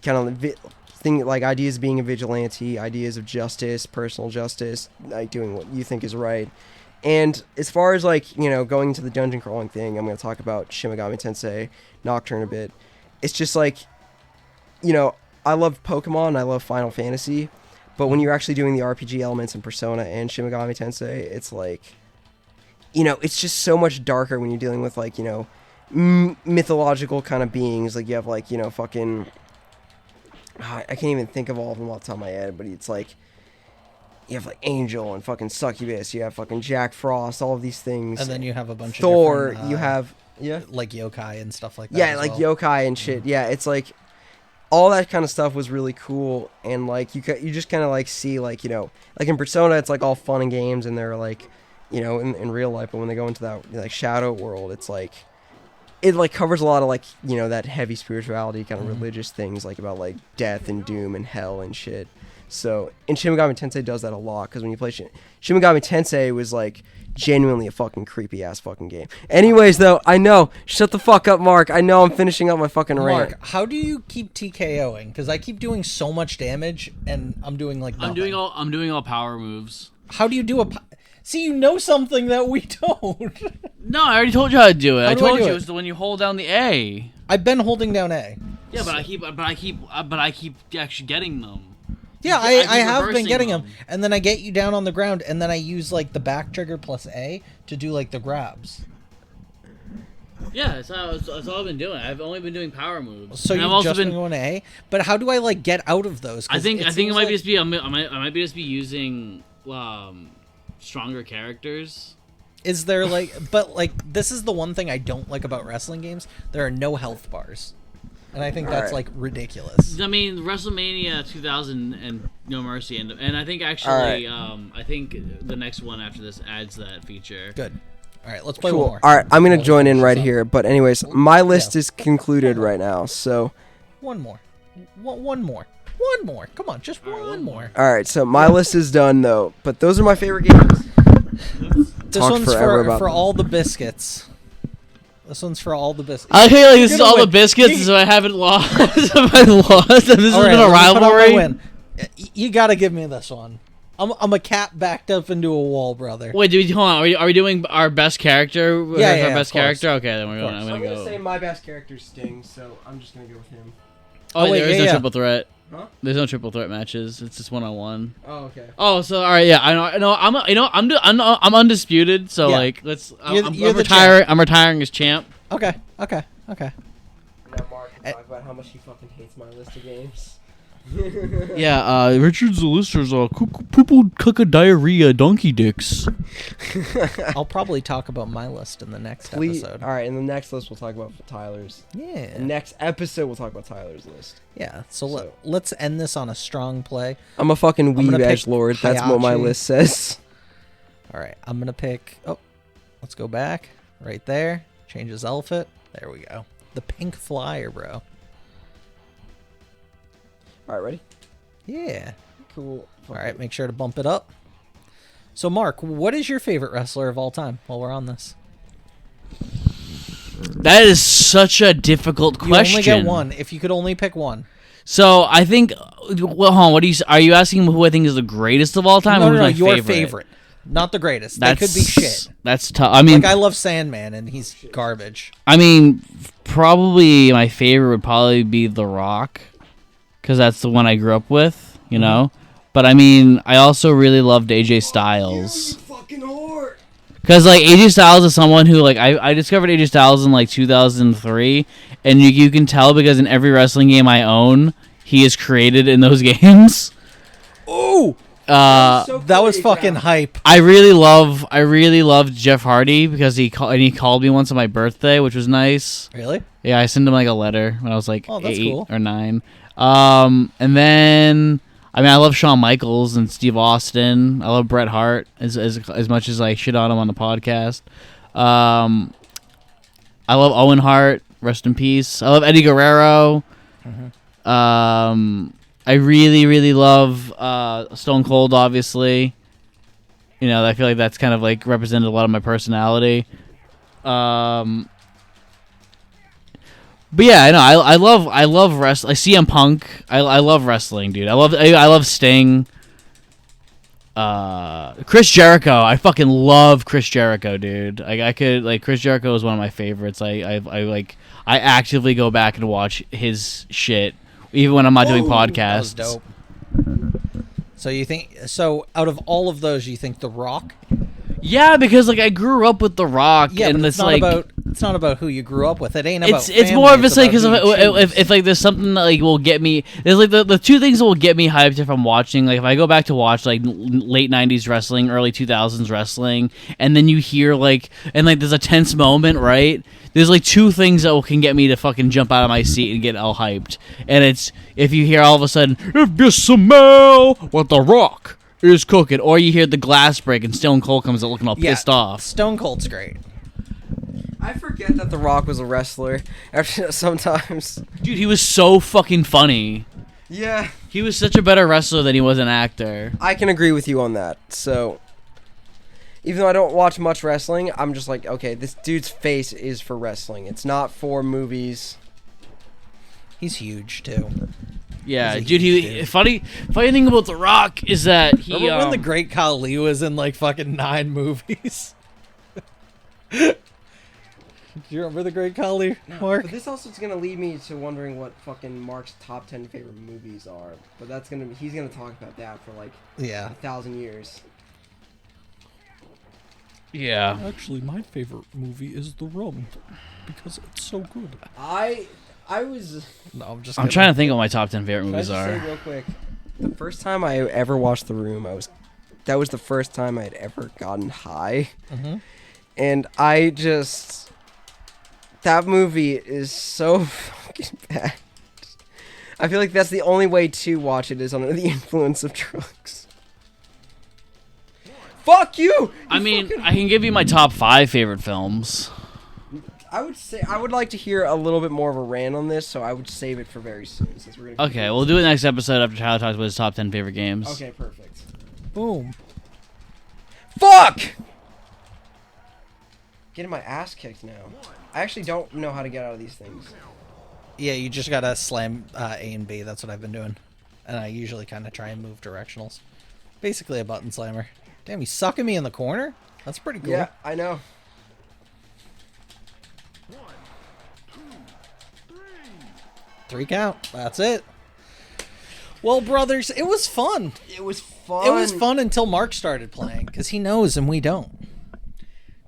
kind of like ideas of being a vigilante, ideas of justice, personal justice, like doing what you think is right. And as far as like, you know, going into the dungeon crawling thing, I'm going to talk about Shin Megami Tensei Nocturne a bit. It's just like, you know, I love Pokemon, I love Final Fantasy, but when you're actually doing the RPG elements in Persona and Shin Megami Tensei, it's like, you know, it's just so much darker when you're dealing with like, you know, mythological kind of beings. Like you have like, you know, fucking, I can't even think of all of them off the top of my head, but it's like, you have like Angel and fucking Succubus, you have fucking Jack Frost, all of these things. And then you have a bunch Thor, of different, you have, like yokai and stuff like that. Yeah, like well. yokai and shit. Yeah, it's like, all that kind of stuff was really cool, and like you just kind of like see like, you know, like in Persona it's like all fun and games, and they're like, you know, in real life, but when they go into that like shadow world, it's like, it like covers a lot of like, you know, that heavy spirituality kind of religious things, like about like death and doom and hell and shit. So, and Shin Megami Tensei does that a lot, because when you play Shin Megami Tensei was like genuinely a fucking creepy ass fucking game. Anyways, though, I know. Shut the fuck up, Mark. I know I'm finishing up my fucking rant. Mark, how do you keep TKOing? Because I keep doing so much damage, and I'm doing like nothing. I'm doing all power moves. How do you do See, you know something that we don't. No, I already told you how to do it. I do I told do you it? it was when you hold down the A. I've been holding down A. Yeah, but I keep actually getting them. Yeah, I keep I have been reversing getting them, them. and then I get you down on the ground, and then I use like the back trigger plus A to do like the grabs. Yeah, that's all I've been doing. I've only been doing power moves. So And you've I've also just been going to A, but how do I like get out of those? I think it might like... just be I might just be using stronger characters. Is there like, but like this is the one thing I don't like about wrestling games. There are no health bars, and I think that's like ridiculous. I mean, WrestleMania 2000 and No Mercy, and I think actually, I think the next one after this adds that feature. Good. All right, let's play Cool. one more. All right, I'm gonna join in right here. But anyways, my list is concluded right now. So. One more. One more. One more. Come on, just one more. All right, so my list is done though. But those are my favorite games. This one's for all the biscuits. This one's for all the biscuits. I feel like this is You're all gonna the win. biscuits, so I haven't lost. Have I lost? And this has been a rivalry. Win. You gotta give me this one. I'm a cat backed up into a wall, brother. Wait, hold on. Are we doing our best character? Yeah, our best of course. character. Okay, then we're going. I'm I'm gonna gonna go. say my best character is Sting, so I'm just gonna go with him. Oh, wait, there is no yeah. triple threat. Huh? There's no triple threat matches. It's just 1-on-1. Oh, okay. Oh, so all right, yeah, I know. I'm undisputed. So Yeah. like, let's. You're I'm the retiring. I'm retiring as champ. Okay. Now Mark can talk about how much he fucking hates my list of games. Yeah, Richard's the lister's poo cucka diarrhea donkey dicks. I'll probably talk about my list in the next episode. All right, in the next list we'll talk about Tyler's. Yeah. The next episode we'll talk about Tyler's list. Yeah. So let's end this on a strong play. I'm a fucking gonna weeb pick edge lord. That's what my Hayachi. list says. All right. I'm gonna pick. Oh, let's go back. Right there. Change his outfit. There we go. The pink flyer, bro. All right, ready? Yeah. Cool. All right. Make sure to bump it up. So, Mark, what is your favorite wrestler of all time? While we're on this, That is such a difficult question. you only get one. If you could only pick one. So I think. Well, hold on. What are you asking? Who I think is the greatest of all time? No, or who's my your favorite? favorite, not the greatest. That could be shit. That's tough. I mean, Like I love Sandman, and he's garbage. I mean, probably my favorite would probably be The Rock, because that's the one I grew up with, you know. But I mean, I also really loved AJ Styles. You fucking whore. Because like AJ Styles is someone who like I discovered AJ Styles in like 2003, and you can tell because in every wrestling game I own, he is created in those games. Ooh, So that was choreographed. fucking hype. I really loved Jeff Hardy because he called me once on my birthday, which was nice. Really? Yeah, I sent him like a letter when I was like Oh, that's 8 cool. or 9. And then I mean I love Shawn Michaels and Steve Austin. I love Bret Hart as much as I shit on him on the podcast. I love Owen Hart, rest in peace. I love Eddie Guerrero. I really love Stone Cold, obviously. You know, I feel like that's kind of like represented a lot of my personality. But yeah, I know I love wrestling. I CM Punk. I love wrestling, dude. I love Sting. Chris Jericho. I fucking love Chris Jericho, dude. I could like Chris Jericho is one of my favorites. I actively go back and watch his shit even when I'm not doing podcasts. That was dope. So you think out of all of those, you think The Rock? Yeah, because like I grew up with The Rock, Yeah, and but it's like it's not about who you grew up with. It ain't about. it's family, more of a it's like about because who you choose. if like there's something that like will get me, there's like the two things that will get me hyped if I'm watching. Like if I go back to watch like late '90s wrestling, early 2000s wrestling, and then you hear like and like there's a tense moment, right? There's like two things that can get me to fucking jump out of my seat and get all hyped, and it's if you hear all of a sudden if you smell what The Rock is cooking, or you hear the glass break and Stone Cold comes out looking all pissed off. Stone Cold's great. I forget that The Rock was a wrestler. After sometimes. Dude, he was so fucking funny. Yeah. He was such a better wrestler than he was an actor. I can agree with you on that. So, even though I don't watch much wrestling, I'm just like, okay, this dude's face is for wrestling. It's not for movies. He's huge too. Yeah, He's a dude. huge He dude. funny thing about The Rock is that he. Remember when the Great Khali was in like fucking 9 movies? Do you remember the Great Khali, Mark? But this also is gonna lead me to wondering what fucking Mark's top 10 favorite movies are. But he's gonna talk about that for like Yeah. 1,000 years. Yeah. Actually, my favorite movie is The Rum because it's so good. I was. No, I'm just. I'm trying to think what my top 10 favorite Can I movies just are. say real quick? The first time I ever watched The Room, that was the first time I'd ever gotten high, and I just. That movie is so fucking bad. I feel like that's the only way to watch it is under the influence of drugs. Fuck you! I mean, I can give you my top 5 favorite films. I would like to hear a little bit more of a rant on this, so I would save it for very soon since we're gonna. Okay, we'll do it next episode after Tyler talks about his top 10 favorite games. Okay, perfect. Boom. Fuck! Getting my ass kicked now. I actually don't know how to get out of these things. Yeah, you just gotta slam A and B. That's what I've been doing, and I usually kind of try and move directionals. Basically a button slammer. Damn, he's sucking me in the corner. That's pretty cool. Yeah, I know. 1, 2, 3. 3 count. That's it. Well, brothers, it was fun. It was fun. It was fun until Mark started playing, because he knows and we don't.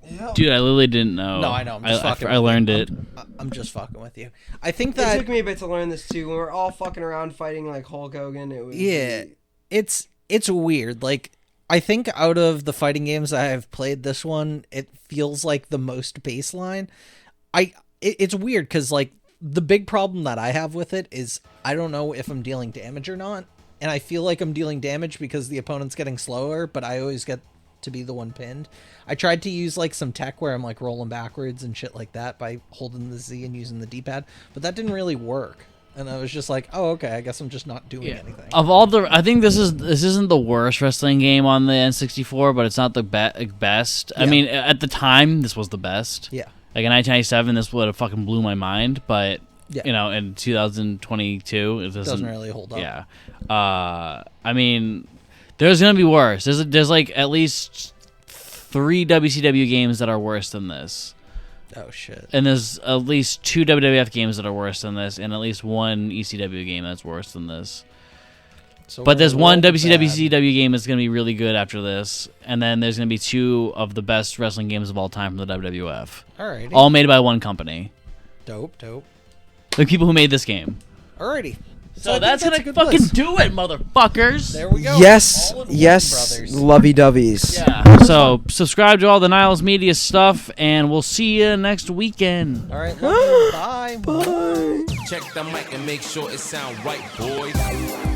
Yeah. Dude, I literally didn't know. No, I know. I'm just fucking. I learned it. I'm just fucking with you. I think It that took me a bit to learn this too. When we're all fucking around fighting like Hulk Hogan, it was it's weird. Like, I think out of the fighting games I have played, this one it feels like the most baseline. It's weird because like the big problem that I have with it is I don't know if I'm dealing damage or not, and I feel like I'm dealing damage because the opponent's getting slower, but I always get to be the one pinned. I tried to use like some tech where I'm like rolling backwards and shit like that by holding the Z and using the D-pad, but that didn't really work. And I was just like, oh, okay, I guess I'm just not doing anything. Of all the, I think this isn't the worst wrestling game on the N64, but it's not the best. I mean, at the time, this was the best. Yeah. Like in 1997, this would have fucking blew my mind, but Yeah. you know, in 2022, it Doesn't really hold up. Yeah. I mean, there's gonna be worse. There's like at least 3 WCW games that are worse than this. Oh shit. And there's at least 2 WWF games that are worse than this, and at least 1 ECW game that's worse than this. So But there's one bad. WCW game that's going to be really good after this, and then there's going to be 2 of the best wrestling games of all time from the WWF. Alrighty. All made by one company. Dope. The people who made this game. Alrighty. So I think that's a going to good fucking list. do it, motherfuckers. There we go. Yes, All in one, yes, brothers. lovey-doveys. Yeah. So subscribe to all the Niles Media stuff, and we'll see you next weekend. All right. Love you. Bye. Bye. Check the mic and make sure it sound right, boys.